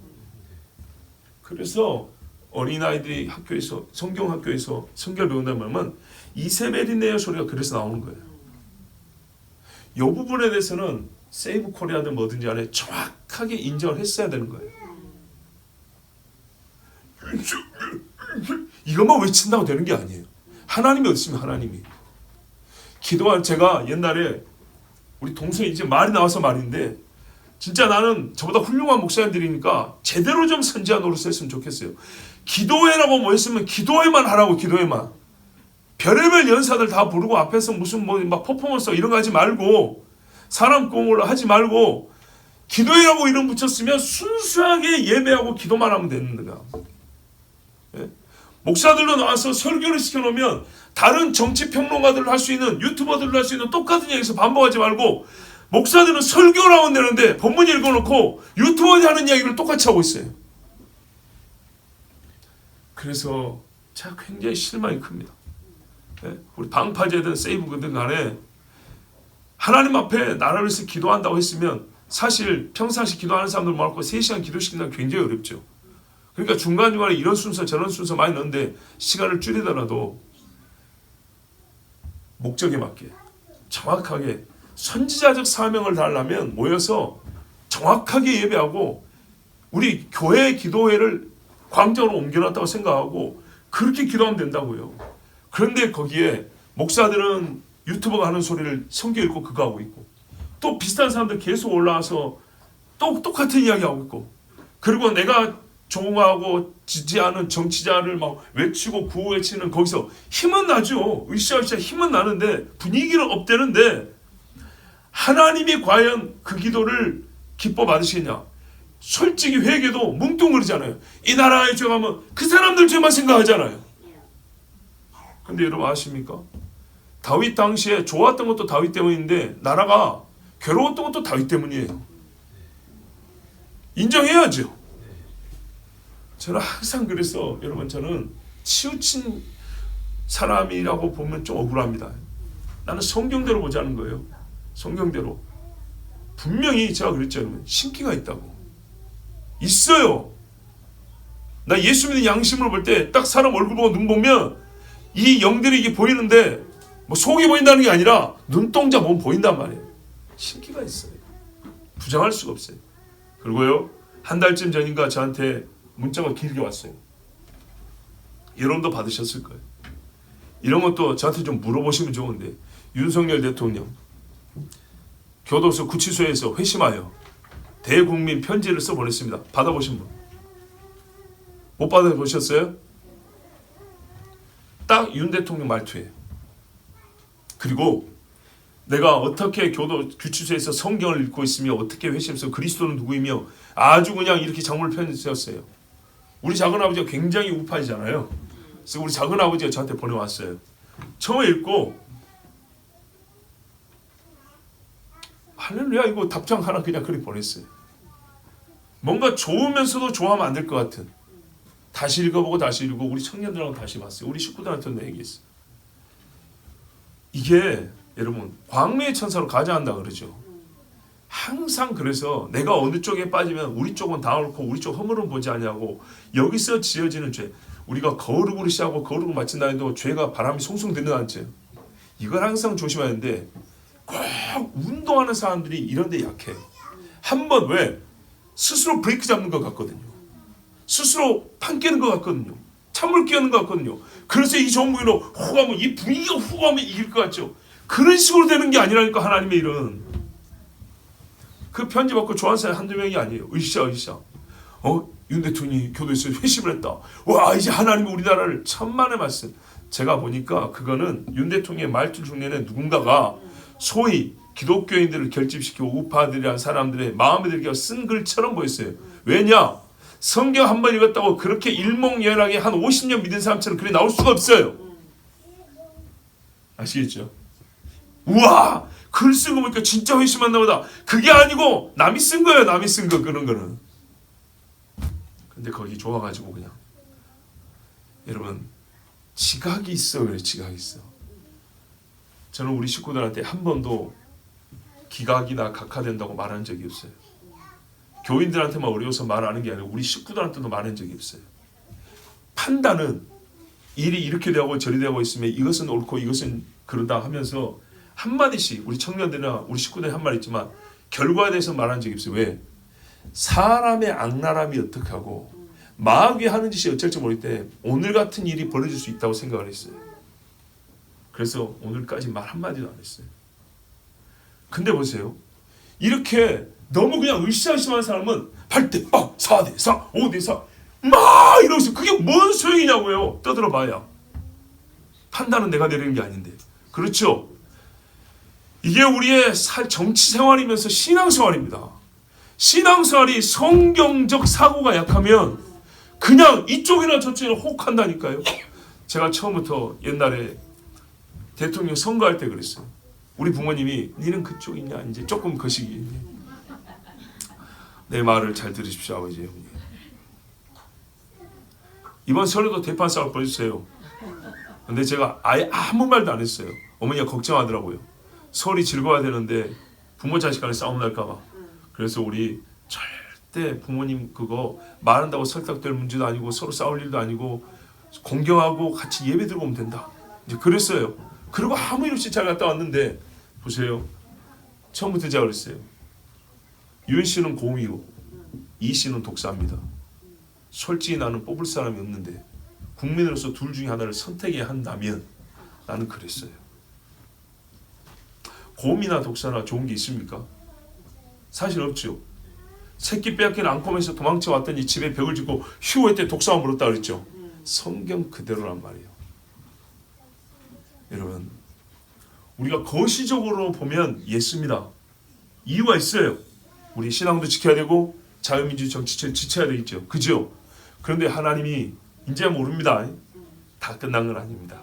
그래서 어린아이들이 학교에서 성경학교에서 성경을 배운다는 말은 이세벨이네요 소리가 그래서 나오는 거예요. 이 부분에 대해서는 세이브 코리아든 뭐든지 간에 정확하게 인정을 했어야 되는 거예요. 이것만 외친다고 되는 게 아니에요. 하나님이 어디 있습니까? 하나님이. 기도한 제가 옛날에 우리 동생이 이제 말이 나와서 말인데 진짜 나는 저보다 훌륭한 목사님들이니까 제대로 좀 선지자 노릇 했으면 좋겠어요. 기도회라고 뭐 했으면 기도회만 하라고. 기도회만. 별의별 연사들 다 부르고 앞에서 무슨 뭐 막 퍼포먼스 이런 거 하지 말고 사람 공을 하지 말고 기도회라고 이름 붙였으면 순수하게 예배하고 기도만 하면 되는 거야. 예? 목사들로 나와서 설교를 시켜놓으면 다른 정치평론가들을 할 수 있는 유튜버들을 할 수 있는 똑같은 얘기에서 반복하지 말고 목사들은 설교를 하면 되는데 본문 읽어놓고 유튜버들이 하는 이야기를 똑같이 하고 있어요. 그래서 제가 굉장히 실망이 큽니다. 예? 우리 방파제든 세이브든 간에 하나님 앞에 나라를 위해서 기도한다고 했으면 사실 평상시 기도하는 사람들 많고 3시간 기도시킨다는 굉장히 어렵죠. 그러니까 중간중간에 이런 순서 저런 순서 많이 넣는데 시간을 줄이더라도 목적에 맞게 정확하게 선지자적 사명을 다하려면 모여서 정확하게 예배하고 우리 교회 기도회를 광장으로 옮겨놨다고 생각하고 그렇게 기도하면 된다고요. 그런데 거기에 목사들은 유튜버가 하는 소리를 성경 읽고 그거 하고 있고 또 비슷한 사람들 계속 올라와서 또 똑같은 이야기 하고 있고 그리고 내가 좋아하고 지지하는 정치자를 막 외치고 구호 외치는 거기서 힘은 나죠. 으쌰으쌰 힘은 나는데 분위기는 업되는데 하나님이 과연 그 기도를 기뻐 받으시겠냐? 솔직히 회개도 뭉뚱그리잖아요. 이 나라의 죄 하면 그 사람들 죄만 생각하잖아요. 근데 여러분 아십니까? 다윗 당시에 좋았던 것도 다윗 때문인데 나라가 괴로웠던 것도 다윗 때문이에요. 인정해야죠. 저는 항상 그래서 여러분 저는 치우친 사람이라고 보면 좀 억울합니다. 나는 성경대로 보자는 거예요. 성경대로. 분명히 제가 그랬죠. 여러분. 신기가 있다고. 있어요. 나 예수 믿는 양심으로 볼 때 딱 사람 얼굴 보고 눈 보면 이 영들이 이게 보이는데 뭐 속이 보인다는 게 아니라 눈동자 보면 보인단 말이에요. 신기가 있어요. 부정할 수가 없어요. 그리고요. 한 달쯤 전인가 저한테 문자가 길게 왔어요. 여러분도 받으셨을 거예요. 이런 것도 저한테 좀 물어보시면 좋은데 윤석열 대통령 교도소 구치소에서 회심하여 대국민 편지를 써보냈습니다. 받아보신 분? 못 받아보셨어요? 딱 윤 대통령 말투예요. 그리고 내가 어떻게 구치소에서 성경을 읽고 있으며 어떻게 회심해서 그리스도는 누구이며 아주 그냥 이렇게 장문을 편지했어요. 우리 작은아버지가 굉장히 우파이잖아요. 그래서 우리 작은아버지가 저한테 보내왔어요. 처음에 읽고 할렐루야 이거 답장 하나 그냥 그리 보냈어요. 뭔가 좋으면서도 좋아하면 안 될 것 같은. 다시 읽어보고 다시 읽고 우리 청년들하고 다시 봤어요. 우리 식구들한테도 얘기했어요. 이게 여러분 광명의 천사로 가져간다 그러죠. 항상 그래서 내가 어느 쪽에 빠지면 우리 쪽은 다 옳고 우리 쪽 허물은 보지 아니하고 여기서 지어지는 죄 우리가 거울을 시하고 거울을 맞힌다 해도 죄가 바람이 송송 드러나는 죄 이걸 항상 조심해야 하는데 꼭 운동하는 사람들이 이런 데 약해. 한번 왜 스스로 브레이크 잡는 것 같거든요. 스스로 판 깨는 것 같거든요. 찬물 끼얹는 것 같거든요. 그래서 이 좋은 분위기로 훅 하면 이 분위기가 훅 하면 이길 것 같죠. 그런 식으로 되는 게 아니라니까 하나님의 일은. 그 편지 받고 좋아하는 사람이 한두 명이 아니에요. 으쌰. 윤 대통령이 교도에서 회심을 했다. 와 이제 하나님이 우리나라를 천만의 말씀. 제가 보니까 그거는 윤 대통령의 말투 중에는 누군가가 소위 기독교인들을 결집시키고 우파들이란 사람들의 마음에 들게 쓴 글처럼 보였어요. 왜냐? 성경 한 번 읽었다고 그렇게 일목요연하게 한 50년 믿은 사람처럼 그게 나올 수가 없어요. 아시겠죠? 우와! 글 쓴 거 보니까 진짜 회심했나 보다. 그게 아니고 남이 쓴 거예요. 남이 쓴 거 그런 거는. 근데 거기 좋아가지고 그냥 여러분 지각이 있어. 그래 지각이 있어. 저는 우리 식구들한테 한 번도 기각이나 각하된다고 말한 적이 없어요. 교인들한테만 어려워서 말하는 게 아니라 우리 식구들한테도 말한 적이 없어요. 판단은 일이 이렇게 되고 저리 되고 있으면 이것은 옳고 이것은 그러다 하면서 한마디씩 우리 청년들이나 우리 식구들이 한 말 있지만 결과에 대해서 말한 적이 없어요. 왜? 사람의 악랄함이 어떻게 하고 마귀 하는 짓이 어쩔지 모를 때 오늘 같은 일이 벌어질 수 있다고 생각을 했어요. 그래서 오늘까지 말 한마디도 안 했어요. 근데 보세요. 이렇게 너무 그냥 으쌰으쌰한 사람은 8대 4대 4, 5대 4 막 이러면서 그게 뭔 소용이냐고요. 떠들어봐야. 판단은 내가 내리는 게 아닌데. 그렇죠? 이게 우리의 정치 생활이면서 신앙생활입니다. 신앙생활이 성경적 사고가 약하면 그냥 이쪽이나 저쪽이나 혹한다니까요. 제가 처음부터 옛날에 대통령 선거할 때 그랬어요. 우리 부모님이 니는 그쪽이냐 이제 조금 거시기. 내 말을 잘 들으십시오 아버지 어머니. 이번 설에도 대판 싸울 뻔했어요. 근데 제가 아예 아무 말도 안 했어요. 어머니가 걱정하더라고요. 설이 즐거워야 되는데 부모 자식 간에 싸움 날까 봐. 그래서 우리 절대 부모님 그거 말한다고 설득될 문제도 아니고 서로 싸울 일도 아니고 공경하고 같이 예배 드리고 오면 된다. 이제 그랬어요. 그리고 아무 일 없이 잘 갔다 왔는데 보세요. 처음부터 제가 그랬어요. 윤 씨는 공이고 이 씨는 독사입니다. 솔직히 나는 뽑을 사람이 없는데 국민으로서 둘 중에 하나를 선택해야 한다면 나는 그랬어요. 곰이나 독사나 좋은 게 있습니까? 사실 없죠. 새끼 빼앗긴 앙콤에서 도망쳐 왔더니 집에 벽을 짓고 휴회 때 독사가 물었다 그랬죠. 성경 그대로란 말이에요. 여러분 우리가 거시적으로 보면 예수입니다. 이유가 있어요. 우리 신앙도 지켜야 되고 자유민주주의 정치 지켜야 되겠죠. 그죠? 그런데 하나님이 이제 모릅니다. 다 끝난 건 아닙니다.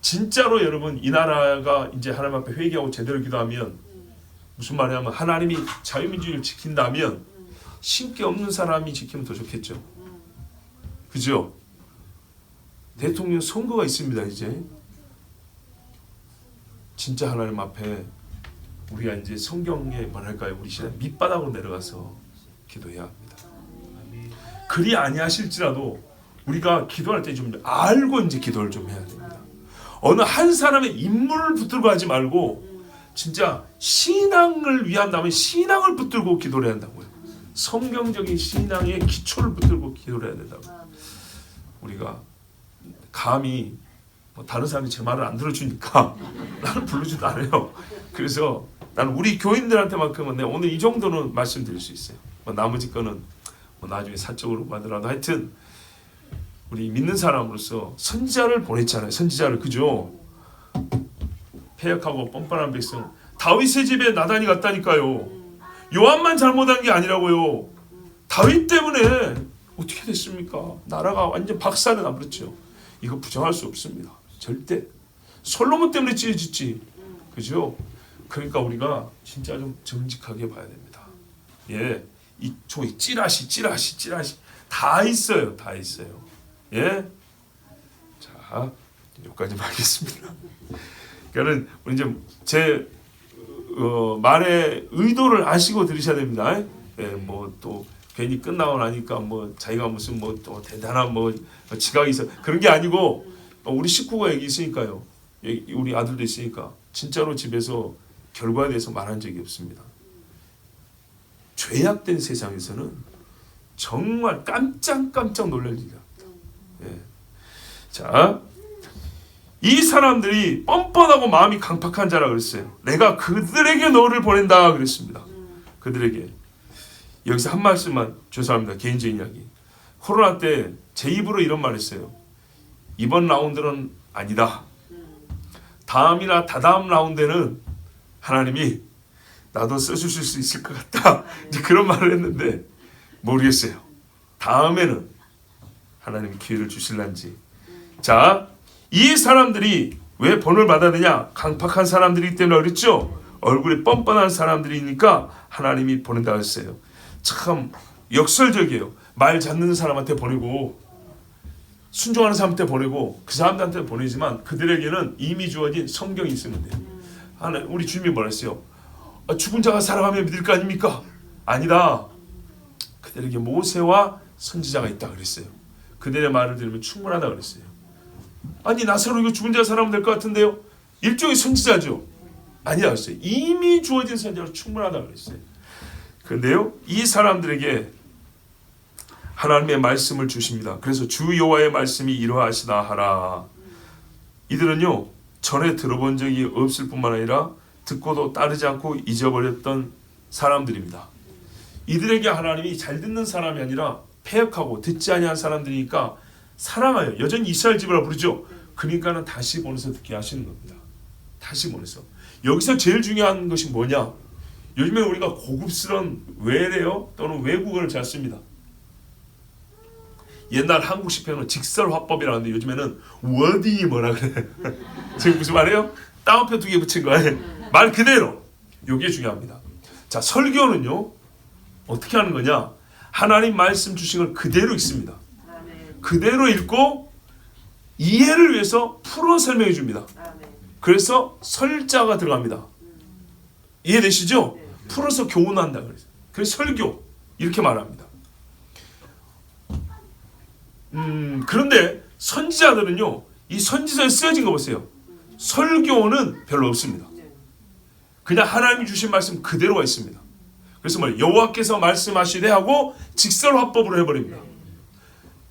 진짜로 여러분 이 나라가 이제 하나님 앞에 회개하고 제대로 기도하면 무슨 말이냐면 하나님이 자유민주주의를 지킨다면 신기 없는 사람이 지키면 더 좋겠죠. 그죠? 대통령 선거가 있습니다. 이제 진짜 하나님 앞에 우리가 이제 성경에 뭐랄까요? 우리 신앙 밑바닥으로 내려가서 기도해야 합니다. 그리 아니하실지라도 우리가 기도할 때 좀 알고 이제 기도를 좀 해야 됩니다. 어느 한 사람의 인물을 붙들고 하지 말고 진짜 신앙을 위한다면 신앙을 붙들고 기도를 해야 한다고요. 성경적인 신앙의 기초를 붙들고 기도를 해야 된다고. 우리가 감히 뭐 다른 사람이 제 말을 안 들어주니까 나는 부르지도 않아요. 그래서 나는 우리 교인들한테만큼은 내가 오늘 이 정도는 말씀드릴 수 있어요. 뭐 나머지 거는 뭐 나중에 사적으로 하더라도 하여튼 우리 믿는 사람으로서 선지자를 보냈잖아요. 선지자를 그죠? 패역하고 뻔뻔한 백성 다윗의 집에 나단이 갔다니까요. 요한만 잘못한 게 아니라고요. 다윗 때문에 어떻게 됐습니까? 나라가 완전 박살이 나버렸죠. 이거 부정할 수 없습니다. 절대. 솔로몬 때문에 찢어졌지. 그죠? 그러니까 우리가 진짜 좀 정직하게 봐야 됩니다. 예, 이쪽에 찌라시 다 있어요. 다 있어요. 예, 자 여기까지만 하겠습니다. 그러니까 우리 이제 제 말의 의도를 아시고 들으셔야 됩니다. 예, 뭐 또 괜히 끝나고 나니까 뭐 자기가 무슨 뭐 또 대단한 뭐 지각이 있어 그런 게 아니고 우리 식구가 여기 있으니까요. 우리 아들도 있으니까 진짜로 집에서 결과에 대해서 말한 적이 없습니다. 죄악된 세상에서는 정말 깜짝 놀랄 일이다. 예. 자, 이 사람들이 뻔뻔하고 마음이 강팍한 자라 그랬어요. 내가 그들에게 너를 보낸다 그랬습니다. 그들에게. 여기서 한 말씀만 죄송합니다. 개인적인 이야기. 코로나 때 제 입으로 이런 말 했어요. 이번 라운드는 아니다. 다음이나 다다음 라운드는 하나님이 나도 써주실 수 있을 것 같다. 이제 그런 말을 했는데 모르겠어요. 다음에는 하나님이 기회를 주실란지. 자, 이 사람들이 왜 본을 받아야 되냐? 강팍한 사람들이기 때문에 그랬죠. 얼굴이 뻔뻔한 사람들이니까 하나님이 보낸다고 했어요. 참 역설적이에요. 말 잡는 사람한테 보내고 순종하는 사람한테 보내고 그 사람들한테 보내지만 그들에게는 이미 주어진 성경이 있으면 돼요. 우리 주님이 뭐라 했어요? 죽은 자가 살아가면 믿을 거 아닙니까? 아니다. 그들에게 모세와 선지자가 있다 그랬어요. 그들의 말을 들으면 충분하다 그랬어요. 아니 나사로 이거 죽은 자가 살아가면 될 것 같은데요? 일종의 선지자죠. 아니다 그랬어요. 이미 주어진 선지자로 충분하다 그랬어요. 그런데요, 이 사람들에게 하나님의 말씀을 주십니다. 그래서 주 여호와의 말씀이 이러하시다 하라. 이들은요, 전에 들어본 적이 없을 뿐만 아니라 듣고도 따르지 않고 잊어버렸던 사람들입니다. 이들에게 하나님이 잘 듣는 사람이 아니라 패역하고 듣지 아니한 사람들이니까 사랑하여 여전히 이스라엘 집이라 부르죠. 그러니까는 다시 보내서 듣게 하시는 겁니다. 다시 보내서. 여기서 제일 중요한 것이 뭐냐? 요즘에 우리가 고급스러운 외래어 또는 외국어를 잘 씁니다. 옛날 한국식 표현은 직설화법이라는데 요즘에는 워딩이 뭐라 그래? 지금 무슨 말이에요? 따옴표 2개 붙인 거예요. 말 그대로. 이게 중요합니다. 자, 설교는요 어떻게 하는 거냐? 하나님 말씀 주신 걸 그대로 읽습니다. 그대로 읽고 이해를 위해서 풀어 설명해 줍니다. 그래서 설자가 들어갑니다. 이해되시죠? 풀어서 교훈한다 그래서. 그래서 설교 이렇게 말합니다. 그런데 선지자들은요, 이 선지서에 쓰여진 거 보세요. 설교는 별로 없습니다. 그냥 하나님이 주신 말씀 그대로가 있습니다. 그래서 뭐 여호와께서 말씀하시되 하고 직설화법으로 해버립니다.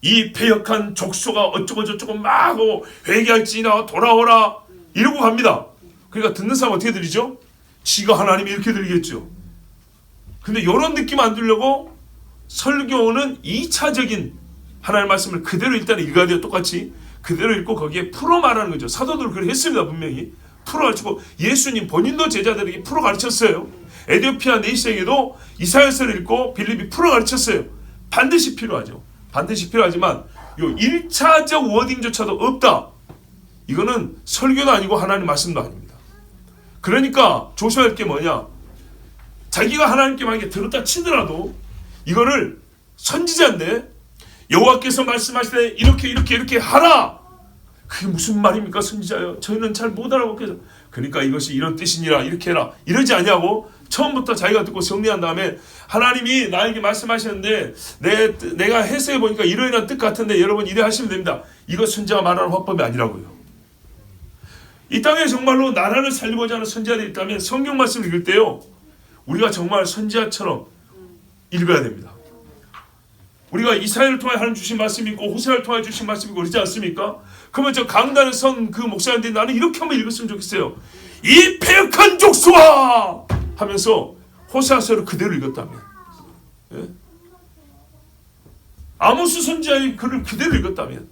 이 패역한 족소가 어쩌고 저쩌고 막 하고 회개할지나 돌아오라 이러고 갑니다. 그러니까 듣는 사람 어떻게 들리죠? 지가 하나님이 이렇게 들리겠죠. 근데 이런 느낌 안 들려고 설교는 2차적인 하나님의 말씀을 그대로 일단 읽어야 돼요. 똑같이 그대로 읽고 거기에 풀어 말하는 거죠. 사도들 그렇게 했습니다. 분명히 풀어 가르치고 예수님 본인도 제자들에게 풀어 가르쳤어요. 에티오피아 내시에게도 이사야서를 읽고 빌립이 풀어 가르쳤어요. 반드시 필요하죠. 반드시 필요하지만 요 1차적 워딩조차도 없다. 이거는 설교도 아니고 하나님 말씀도 아닙니다. 그러니까 조심해야 할 게 뭐냐? 자기가 하나님께 만약에 들었다 치더라도 이거를 선지자인데 여호와께서 말씀하시되 이렇게 하라. 그게 무슨 말입니까 선지자요? 저희는 잘 못 알아보겠어요. 그러니까 이것이 이런 뜻이니라 이렇게 해라 이러지 아니하고 처음부터 자기가 듣고 정리한 다음에 하나님이 나에게 말씀하셨는데 내가 해석해 보니까 이러이러한 뜻 같은데 여러분 이래 하시면 됩니다. 이거 선지자가 말하는 화법이 아니라고요. 이 땅에 정말로 나라를 살리고자 하는 선지자들이 있다면 성경 말씀을 읽을 때요, 우리가 정말 선지자처럼 읽어야 됩니다. 우리가 이사야를 통해 하나님 주신 말씀이 있고 호세아를 통해 주신 말씀이 있고 그러지 않습니까? 그러면 저 강단에 선 그 목사님들이 나는 이렇게 한번 읽었으면 좋겠어요. 이 패역한 족수아 하면서 호세아서를 그대로 읽었다면, 예? 아모스 선지자의 글을 그대로 읽었다면,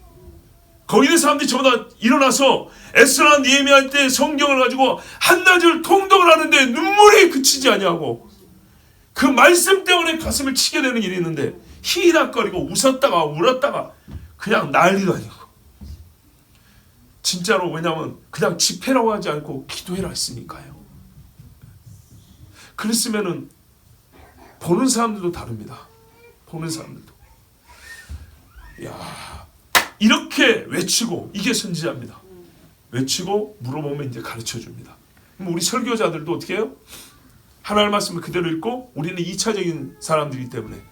거기 있는 사람들이 전부 다 일어나서 에스라 니에미야 때 성경을 가지고 한나절 통독을 하는데 눈물이 그치지 아니하고 그 말씀 때문에 가슴을 치게 되는 일이 있는데 희락거리고 웃었다가 울었다가 그냥 난리도 아니고, 진짜로. 왜냐하면 그냥 집회라고 하지 않고 기도해라 했으니까요. 그랬으면은 보는 사람들도 다릅니다. 보는 사람들도. 야, 이렇게 외치고, 이게 선지자입니다. 외치고 물어보면 이제 가르쳐 줍니다. 그럼 우리 설교자들도 어떻게 해요? 하나님의 말씀을 그대로 읽고, 우리는 2차적인 사람들이기 때문에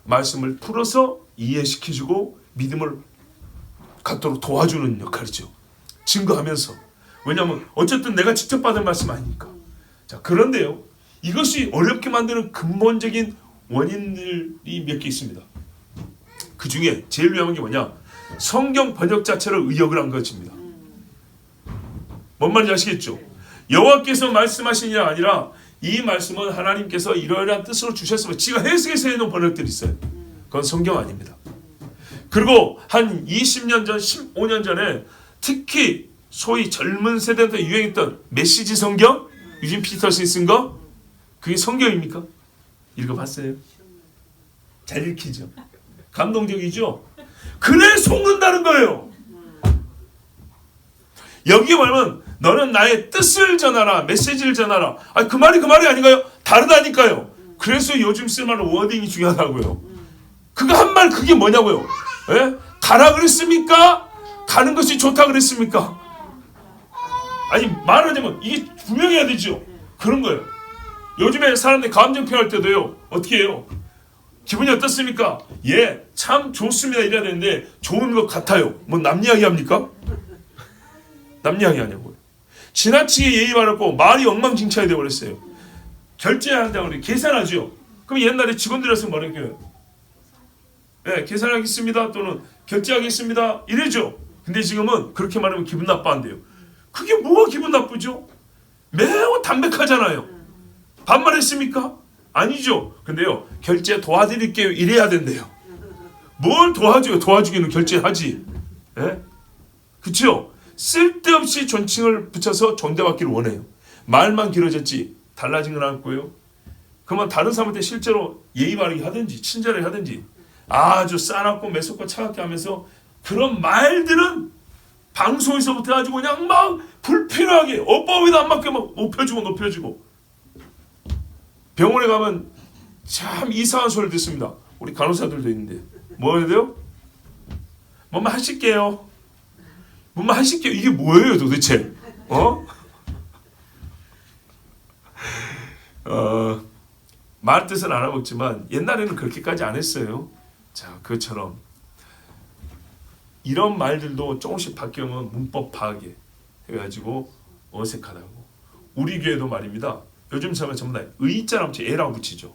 말씀을 풀어서 이해시켜주고 믿음을 갖도록 도와주는 역할이죠. 증거하면서. 왜냐하면 어쨌든 내가 직접 받은 말씀 아니니까. 자, 그런데요, 이것이 어렵게 만드는 근본적인 원인들이 몇 개 있습니다. 그 중에 제일 위험한 게 뭐냐? 성경 번역 자체를 의역을 한 것입니다. 뭔 말인지 아시겠죠? 여호와께서 말씀하시니가 아니라 이 말씀은 하나님께서 이러이러한 뜻으로 주셨으면 지가 해석해서 해놓은 번역들이 있어요. 그건 성경 아닙니다. 그리고 한 20년 전, 15년 전에 특히 소위 젊은 세대한테 유행했던 메시지 성경, 유진 피터슨이 쓴 거, 그게 성경입니까? 읽어봤어요? 잘 읽히죠? 감동적이죠? 그래 속는다는 거예요. 여기에 보면 너는 나의 뜻을 전하라, 메시지를 전하라. 아니, 그 말이 아닌가요? 다르다니까요. 그래서 요즘 쓸만한 워딩이 중요하다고요. 그거 한 말 그게 뭐냐고요? 예? 가라 그랬습니까? 가는 것이 좋다 그랬습니까? 아니, 말하자면 이게 분명해야 되죠. 그런 거예요. 요즘에 사람들이 감정 표현할 때도요, 어떻게 해요? 기분이 어떻습니까? 예, 참 좋습니다 이래야 되는데 좋은 것 같아요. 뭐 남 이야기 합니까? 남 이야기 하냐고요. 지나치게 예의 바르고 말이 엉망진창이 되어버렸어요. 결제한다고 그래, 계산하죠. 그럼 옛날에 직원들이라서 뭐랄까요? 예, 계산하겠습니다 또는 결제하겠습니다 이래죠. 근데 지금은 그렇게 말하면 기분 나빠한대요. 그게 뭐가 기분 나쁘죠? 매우 담백하잖아요. 반말했습니까? 아니죠. 근데요, 결제 도와드릴게요 이래야 된대요. 뭘 도와줘요? 도와주기는 결제하지. 예? 그쵸? 쓸데없이 존칭을 붙여서 존대받기를 원해요. 말만 길어졌지 달라진 건 않고요. 그러면 다른 사람한테 실제로 예의 바르게 하든지 친절하게 하든지 아주 싸납고 매섭고 차갑게 하면서 그런 말들은 방송에서부터 가지고 그냥 막 불필요하게 오빠 왜도 안 맞게 막 높여주고 병원에 가면 참 이상한 소리를 듣습니다. 우리 간호사들도 있는데 뭐 해야 돼요? 뭐만 하실게요. 뭐만 하실게요. 이게 뭐예요 도대체? 말 뜻은 알아먹지만 옛날에는 그렇게까지 안 했어요. 자, 그처럼 이런 말들도 조금씩 바뀌면 문법 파괴 해가지고 어색하다고. 우리 교회도 말입니다. 요즘 사람은 전부 다 의자랑 붙이 애라고 붙이죠.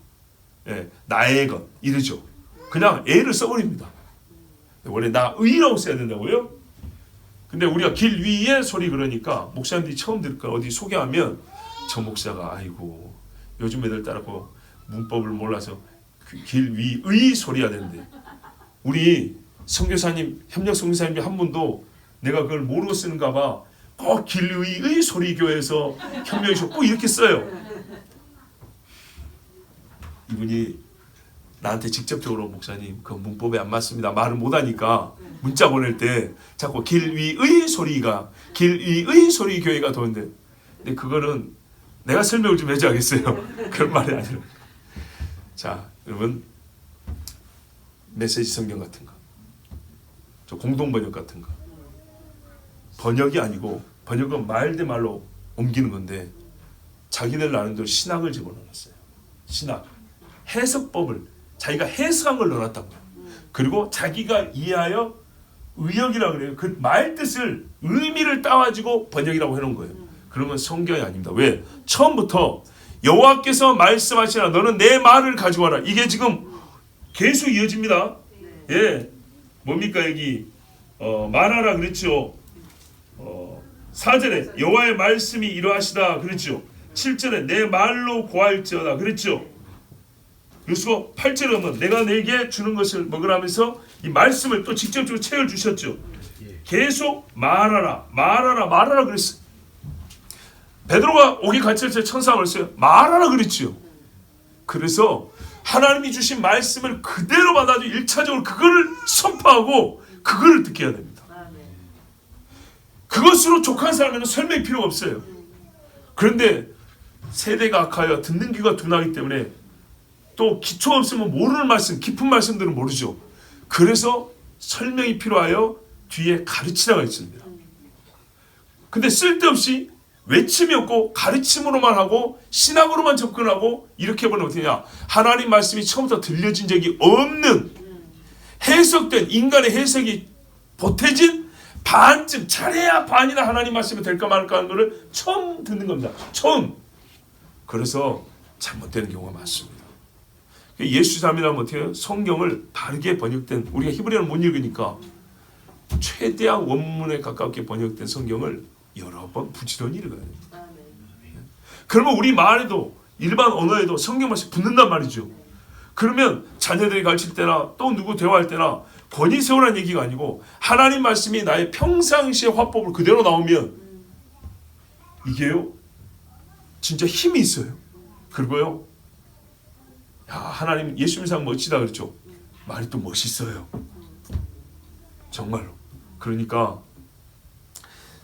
예, 나의 것 이러죠. 그냥 애를 써버립니다. 원래 나 의라고 써야 된다고요? 근데 우리가 길 위에 소리 그러니까 목사님들이 처음 들을 거 어디 소개하면 저 목사가 아이고 요즘 애들 따라고 문법을 몰라서 그 길 위의 소리야 되는데 우리 선교사님 협력 선교사님이 한 분도 내가 그걸 모르고 쓰는가 봐. 꼭 길 위의 소리 교회에서 협력이셔 꼭 이렇게 써요. 이분이 나한테 직접적으로 목사님 그 문법에 안 맞습니다 말을 못하니까 문자 보낼 때 자꾸 길 위의 소리가 길 위의 소리 교회가 도는데 근데 그거는 내가 설명을 좀 해줘야겠어요. 그런 말이 아니라. 자, 여러분 메시지 성경 같은 거, 저 공동 번역 같은 거, 번역이 아니고 번역은 말 대 말로 옮기는 건데 자기들 나름대로 신학을 집어넣었어요. 신학 해석법을 자기가 해석한 걸 넣어놨다고요. 그리고 자기가 이해하여 의역이라고 그래요. 그 말 뜻을 의미를 따가지고 번역이라고 해놓은 거예요. 그러면 성경이 아닙니다. 왜? 처음부터 여호와께서 말씀하시라 너는 내 말을 가지고 와라. 이게 지금 계속 이어집니다. 예, 뭡니까 여기 말하라 그랬죠. 4절에 여호와의 말씀이 이러하시다 그랬죠. 7절에 내 말로 고할지어다 그랬죠. 그래서 8절에 보면 내가 내게 주는 것을 먹으라면서 이 말씀을 또 직접적으로 책을 주셨죠. 계속 말하라 그랬어요. 베드로가 오기 갇힐 때 천사가 그랬어요. 말하라 그랬지요. 그래서 하나님이 주신 말씀을 그대로 받아들여 1차적으로 그거를 선포하고 그거를 듣게 해야 됩니다. 그것으로 족한 사람에는 설명이 필요가 없어요. 그런데 세대가 악하여 듣는 귀가 둔하기 때문에 또 기초 없으면 모르는 말씀, 깊은 말씀들은 모르죠. 그래서 설명이 필요하여 뒤에 가르치라가 있습니다. 근데 쓸데없이 외침이 없고 가르침으로만 하고 신학으로만 접근하고 이렇게 보면 어떻게 되냐. 하나님 말씀이 처음부터 들려진 적이 없는 해석된 인간의 해석이 보태진 반쯤 잘해야 반이나 하나님 말씀이 될까 말까 하는 것을 처음 듣는 겁니다. 처음. 그래서 잘못되는 경우가 많습니다. 예수 삶이라면 어떻게 해요? 성경을 바르게 번역된 우리가 히브리어를 못 읽으니까 최대한 원문에 가깝게 번역된 성경을 여러 번 부지런히 읽어야 됩니다. 그러면 우리 말에도 일반 언어에도 성경 말씀이 붙는단 말이죠. 그러면 자녀들이 가르칠 때나 또 누구 대화할 때나 권위 세우라는 얘기가 아니고 하나님 말씀이 나의 평상시의 화법을 그대로 나오면 이게요 진짜 힘이 있어요. 그리고요 야, 하나님 예수님상 멋지다 그랬죠. 말이 또 멋있어요. 정말로. 그러니까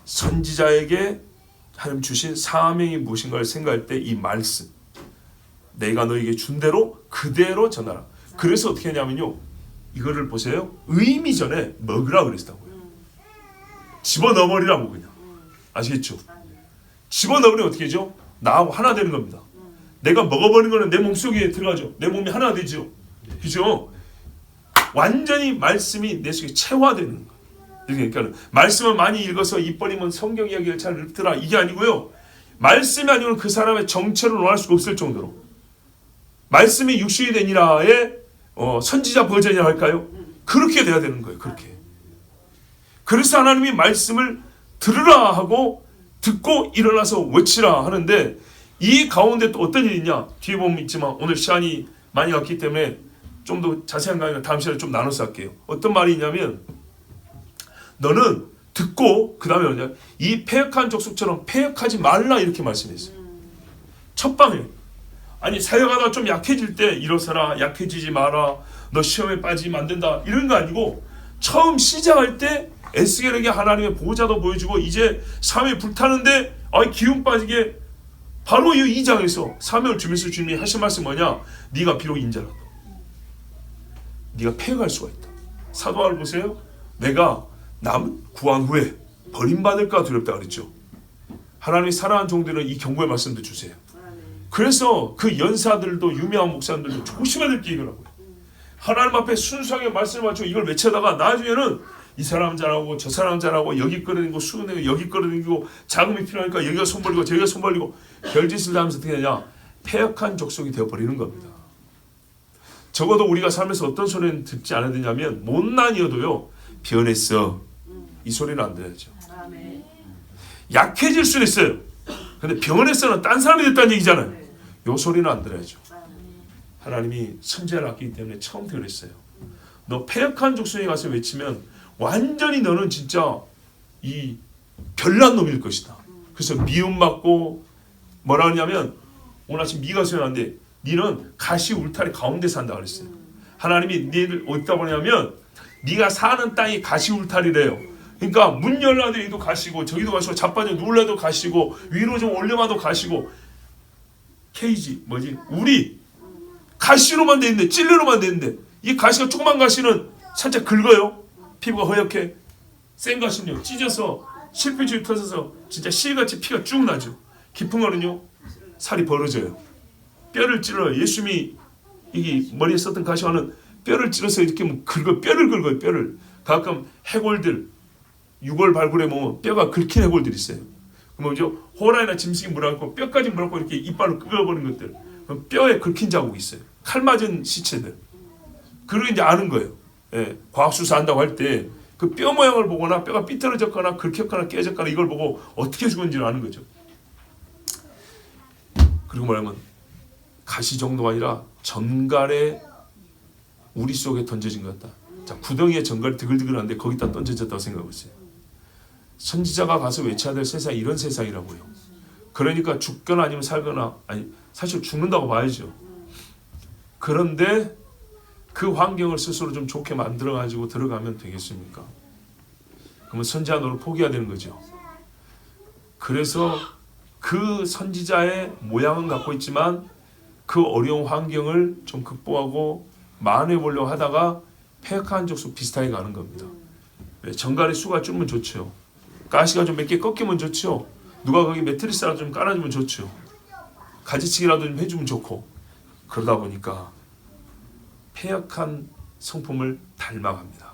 선지자에게 하나님 주신 사명이 무엇인가를 생각할 때 이 말씀, 내가 너에게 준 대로 그대로 전하라. 그래서 어떻게 하냐면요, 이거를 보세요. 의미 전에 먹으라 그랬다고요. 집어넣어버리라고 그냥. 아시겠죠? 집어넣으면 어떻게 하죠? 나하고 하나 되는 겁니다. 내가 먹어버린 거는 내 몸속에 들어가죠. 내 몸이 하나 되죠. 그죠? 완전히 말씀이 내 속에 체화되는 거예요. 그러니까 말씀을 많이 읽어서 입 벌리면 성경 이야기를 잘 읽더라, 이게 아니고요. 말씀이 아니면 그 사람의 정체를 논할 수가 없을 정도로 말씀이 육신이 되니라의 선지자 버전이라 할까요? 그렇게 돼야 되는 거예요. 그렇게. 그래서 하나님이 말씀을 들으라 하고 듣고 일어나서 외치라 하는데, 이 가운데 또 어떤 일이 있냐, 뒤에 보면 있지만 오늘 시간이 많이 갔기 때문에 좀 더 자세한 강의는 다음 시간에 좀 나눠서 할게요. 어떤 말이 있냐면, 너는 듣고 그 다음에 뭐냐, 이 패역한 족속처럼 패역하지 말라, 이렇게 말씀했어요. 첫 방에. 아니, 사역하다가 좀 약해질 때 일어서라, 약해지지 마라, 너 시험에 빠지면 안 된다, 이런 거 아니고, 처음 시작할 때 에스겔에게 하나님의 보호자도 보여주고 이제 사명이 불타는데 기운 빠지게 바로 이 2장에서 사명을 주면서 주님이 하신 말씀 뭐냐, 네가 비록 인자라도 네가 패역할 수가 있다. 사도 바울 보세요. 내가 남 구한 후에 버림받을까 두렵다 그랬죠. 하나님이 사랑하는 종들은 이 경고의 말씀도 주세요. 그래서 그 연사들도 유명한 목사님들도 조심해야 될 게 이거라고요. 하나님 앞에 순수하게 말씀을 맞추고 이걸 외쳐다가 나중에는 이 사람 잘하고 저 사람 잘하고 여기 끌어들이고 수은행고 여기 끌어들이고 자금이 필요하니까 여기가 손 벌리고 저기가 손 벌리고 별짓을 하면서 어떻게 되냐, 패역한 족속이 되어버리는 겁니다. 적어도 우리가 살면서 어떤 소리는 듣지 않아야 되냐면, 못난이어도요 변했어, 이 소리는 안 들어야죠. 약해질 수는 있어요. 근데 변했어는 딴 사람이 됐다는 얘기잖아요. 이 소리는 안 들어야죠. 하나님이 선지자를 아끼기 때문에 처음부터 그랬어요. 너 패역한 족속에 가서 외치면 완전히 너는 진짜 이 별난 놈일 것이다. 그래서 미움받고 뭐라 하냐면, 오늘 아침 미가 소연한데 니는 가시 울타리 가운데 산다 그랬어요. 하나님이 니를 어디다 보냐면 네가 사는 땅이 가시 울타리래요. 그러니까 문 열라도 여기도 가시고 저기도 가시고 자빠져 누울래도 가시고 위로 좀 올려봐도 가시고, 케이지 뭐지, 우리 가시로만 돼 있는데, 찔레로만 돼 있는데, 이 가시가 조그만 가시는 살짝 긁어요. 피부가 허옇게. 센 가시는요 찢어서 실핏줄이 터져서 진짜 실같이 피가 쭉 나죠. 깊은 거는요 살이 벌어져요. 뼈를 찔러요. 예수님이 이게 머리에 썼던 가시와는 뼈를 찔러서 이렇게 긁어, 뼈를 긁어요. 뼈를. 가끔 해골들 유골 발굴해 보면 뼈가 긁힌 해골들이 있어요. 그럼 뭐죠? 호랑이나 짐승이 물어갖고 뼈까지 물어갖고 이렇게 이빨로 끄어버린 것들, 그럼 뼈에 긁힌 자국이 있어요. 칼 맞은 시체들. 그리고 이제 아는 거예요. 예, 과학수사 한다고 할 때 그 뼈 모양을 보거나 뼈가 삐뚤어졌거나 긁혔거나 깨졌거나 이걸 보고 어떻게 죽은지를 아는 거죠. 그리고 뭐냐면 가시 정도가 아니라 전갈에 우리 속에 던져진 것 같다. 자, 구덩이에 전갈이 드글드글한데 거기다 던져졌다고 생각해보세요. 선지자가 가서 외쳐야 될 세상이 이런 세상이라고요. 그러니까 죽거나 아니면 살거나, 아니 사실 죽는다고 봐야죠. 그런데 그 환경을 스스로 좀 좋게 만들어가지고 들어가면 되겠습니까? 그러면 선지자 노릇 포기해야 되는 거죠. 그래서 그 선지자의 모양은 갖고 있지만 그 어려운 환경을 좀 극복하고 만회해보려고 하다가 패역한 족속 비슷하게 가는 겁니다. 정갈의 수가 줄면 좋죠. 가시가 좀 몇 개 꺾이면 좋죠. 누가 거기 매트리스라도 좀 깔아주면 좋죠. 가지치기라도 좀 해주면 좋고. 그러다 보니까 패역한 성품을 닮아갑니다.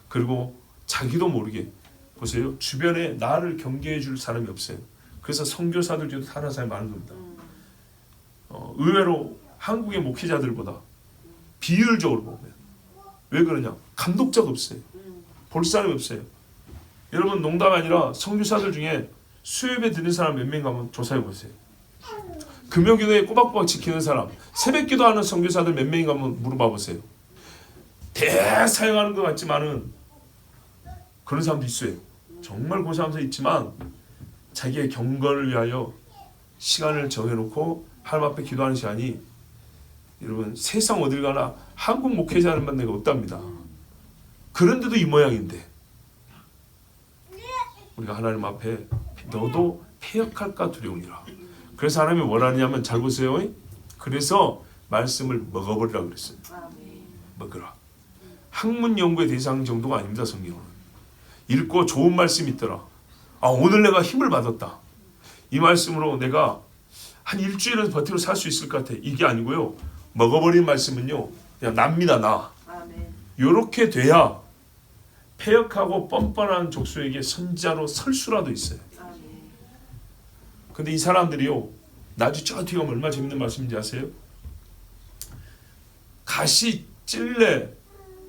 그리고 자기도 모르게 보세요. 주변에 나를 경계해 줄 사람이 없어요. 그래서 선교사들 중에도 타락한 사람이 많은 겁니다. 의외로 한국의 목회자들보다 비율적으로 보면 왜 그러냐? 감독자가 없어요. 볼 사람이 없어요. 여러분 농담이 아니라 선교사들 중에 수요예배 드는 사람 몇 명인가 한번 조사해 보세요. 금요기도에 꼬박꼬박 지키는 사람, 새벽기도하는 선교사들 몇 명인가 한번 물어봐 보세요. 대사용하는 것 같지만은 그런 사람도 있어요. 정말 고생하면서 있지만 자기의 경건을 위하여 시간을 정해놓고 하나님 앞에 기도하는 시간이, 여러분 세상 어딜 가나 한국 목회자는 만나가 없답니다. 그런데도 이 모양인데 우리가 하나님 앞에 너도 패역할까 두려우니라. 그래서 하나님이 원하느냐면 잘 보세요. 그래서 말씀을 먹어버리라 그랬어요. 먹으라. 학문 연구의 대상 정도가 아닙니다. 성경은 읽고 좋은 말씀이 있더라. 오늘 내가 힘을 받았다. 이 말씀으로 내가 한 일주일은 버티고 살 수 있을 것 같아. 이게 아니고요. 먹어버린 말씀은요. 그냥 납니다. 나. 요렇게 돼야 패역하고 뻔뻔한 족속에게 선지자로 설 수라도 있어요. 근데 이 사람들이요. 나중에 저 뒤에 가면 얼마나 재밌는 말씀인지 아세요? 가시, 찔레,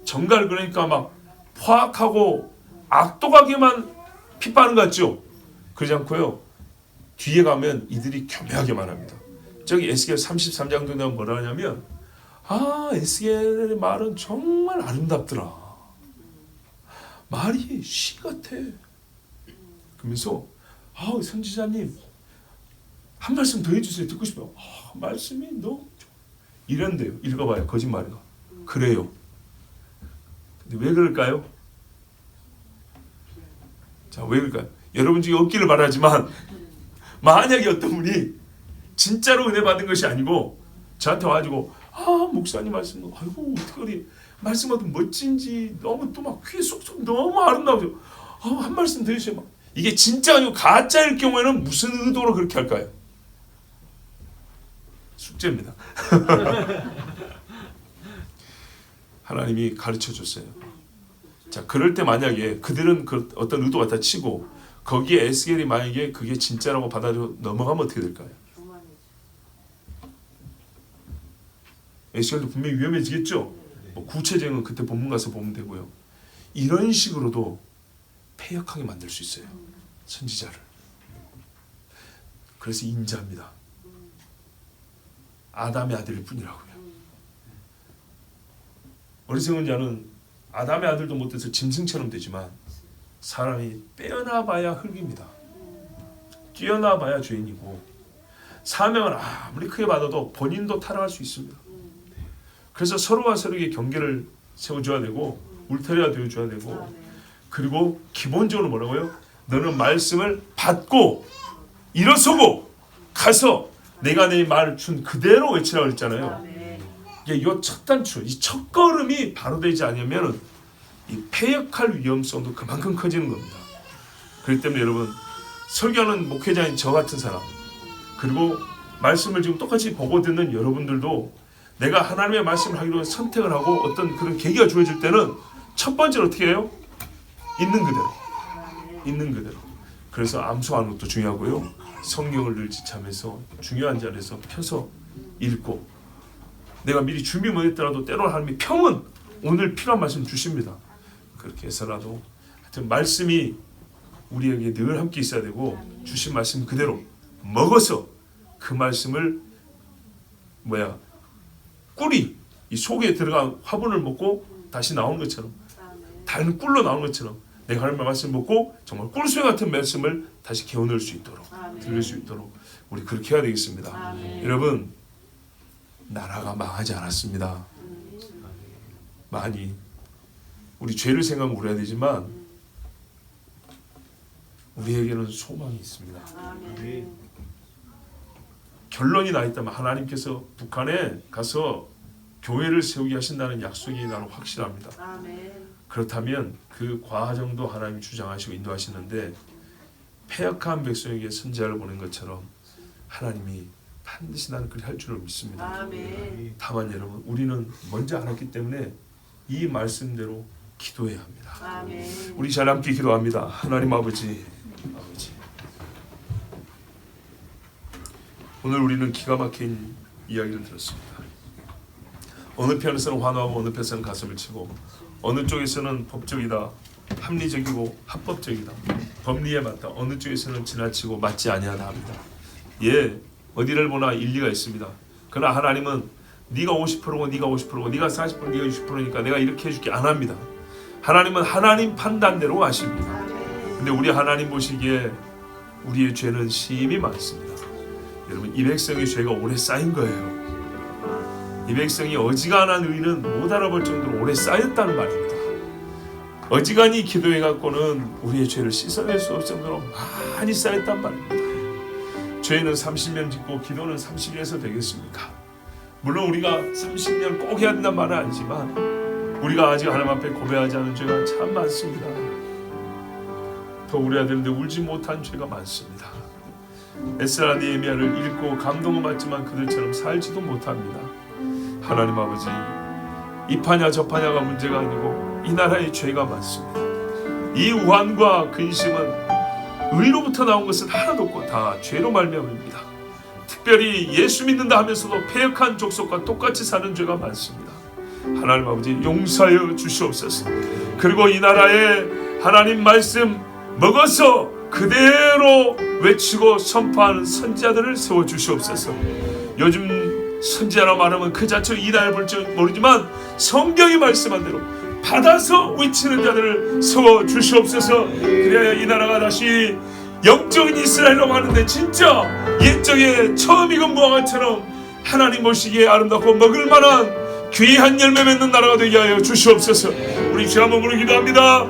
정갈 그러니까 막 포악하고 악독하게만 핍박하는 것 같죠? 그러지 않고요. 뒤에 가면 이들이 교묘하게 말합니다. 저기 에스겔 33장 정도 뭐라 하냐면 에스겔의 말은 정말 아름답더라. 말이 시 같아. 그러면서 선지자님 한 말씀 더 해주세요. 듣고 싶어요. 말씀이 너무 좋아. 이런데요. 읽어봐요. 거짓말이가. 그래요. 근데 왜 그럴까요? 자, 왜 그럴까요? 여러분 중에 없기를 바라지만 만약에 어떤 분이 진짜로 은혜 받은 것이 아니고 저한테 와가지고 목사님 말씀 아이고 어떻게 우리 말씀하도 멋진지 너무 또 막 귀에 쏙쏙 너무 아름다워요. 한 말씀 더 해주세요. 막. 이게 진짜 아니고 가짜일 경우에는 무슨 의도로 그렇게 할까요? 숙제입니다. 하나님이 가르쳐 줬어요. 자, 그럴 때 만약에 그들은 그 어떤 의도가 다 치고 거기에 에스겔이 만약에 그게 진짜라고 받아들여 넘어가면 어떻게 될까요? 에스겔도 분명히 위험해지겠죠? 뭐 구체적인 그때 본문 가서 보면 되고요. 이런 식으로도 패역하게 만들 수 있어요. 선지자를. 그래서 인자입니다. 아담의 아들일 뿐이라고요. 어리석은 자는 아담의 아들도 못돼서 짐승처럼 되지만 사람이 빼어나봐야 흙입니다. 뛰어나봐야 죄인이고 사명을 아무리 크게 받아도 본인도 타락할 수 있습니다. 그래서 서로와 서로에게 경계를 세워줘야 되고 울타리가 되어줘야 되고 그리고 기본적으로 뭐라고요? 너는 말씀을 받고 일어서고 가서 내가 내 말 준 그대로 외치라고 했잖아요. 이 첫 단추, 이 첫 걸음이 바로 되지 않으면 이 패역할 위험성도 그만큼 커지는 겁니다. 그렇기 때문에 여러분 설교하는 목회자인 저 같은 사람 그리고 말씀을 지금 똑같이 보고 듣는 여러분들도 내가 하나님의 말씀을 하기로 선택을 하고 어떤 그런 계기가 주어질 때는 첫 번째로 어떻게 해요? 있는 그대로. 그래서 암송하는 것도 중요하고요. 성경을 늘 지참해서 중요한 자리에서 펴서 읽고 내가 미리 준비 못했더라도 때로는 하나님이 평은 오늘 필요한 말씀 주십니다. 그렇게 해서라도 하여튼 말씀이 우리에게 늘 함께 있어야 되고 주신 말씀 그대로 먹어서 그 말씀을 꿀이 이 속에 들어간 화분을 먹고 다시 나오는 것처럼 다른 꿀로 나오는 것처럼 내가 하나님의 말씀을 먹고 정말 꿀수에 같은 말씀을 다시 개어넣을 수 있도록 들을 수 있도록 우리 그렇게 해야 되겠습니다. 여러분 나라가 망하지 않았습니다. 많이 우리 죄를 생각하면 울어야 되지만 우리에게는 소망이 있습니다. 결론이 나 있다면 하나님께서 북한에 가서 교회를 세우게 하신다는 약속이 나는 확실합니다. 그렇다면 그 과정도 하나님이 주장하시고 인도하시는데 패역한 백성에게 선지자를 보낸 것처럼 하나님이 반드시 나는 그리 할 줄을 믿습니다. 다만 여러분 우리는 먼저 알았기 때문에 이 말씀대로 기도해야 합니다. 우리 잘 함께 기도합니다. 하나님 아버지 오늘 우리는 기가 막힌 이야기를 들었습니다. 어느 편에서는 환호하고 어느 편에서는 가슴을 치고 어느 쪽에서는 법적이다, 합리적이고 합법적이다, 법리에 맞다, 어느 쪽에서는 지나치고 맞지 아니하다 합니다. 어디를 보나 일리가 있습니다. 그러나 하나님은 네가 50%고 네가 50%고 네가 40%고 네가 60%니까 내가 이렇게 해줄게 안 합니다. 하나님은 하나님 판단대로 하십니다. 근데 우리 하나님 보시기에 우리의 죄는 심히 많습니다. 여러분 이 백성의 죄가 오래 쌓인 거예요. 이 백성이 어지간한 의는 못 알아볼 정도로 오래 쌓였다는 말입니다. 어지간히 기도해 갖고는 우리의 죄를 씻어낼 수 없을 정도로 많이 쌓였단 말입니다. 죄는 30년 짓고 기도는 30일에서 되겠습니까? 물론 우리가 30년 꼭 해야 된다는 말은 아니지만 우리가 아직 하나님 앞에 고백하지 않은 죄가 참 많습니다. 더 울어야 되는데 울지 못한 죄가 많습니다. 에스라 느헤미야를 읽고 감동을 받지만 그들처럼 살지도 못합니다. 하나님 아버지, 이파냐 저파냐가 문제가 아니고 이 나라의 죄가 많습니다. 이 우환과 근심은 의로부터 나온 것은 하나도 없고 다 죄로 말미암습니다. 특별히 예수 믿는다 하면서도 패역한 족속과 똑같이 사는 죄가 많습니다. 하나님 아버지 용서하여 주시옵소서. 그리고 이 나라에 하나님 말씀 먹어서 그대로 외치고 선포하는 선지자들을 세워주시옵소서. 요즘 선지자라 말하면 그 자체로 이단을 볼지 모르지만 성경이 말씀한 대로 받아서 외치는 자들을 세워주시옵소서. 그래야 이 나라가 다시 영적인 이스라엘로 가는데 진짜 옛적에 처음 익은 무화과처럼 하나님 보시기에 아름답고 먹을 만한 귀한 열매 맺는 나라가 되게 하여 주시옵소서. 우리 주여 한번 부르기도 합니다.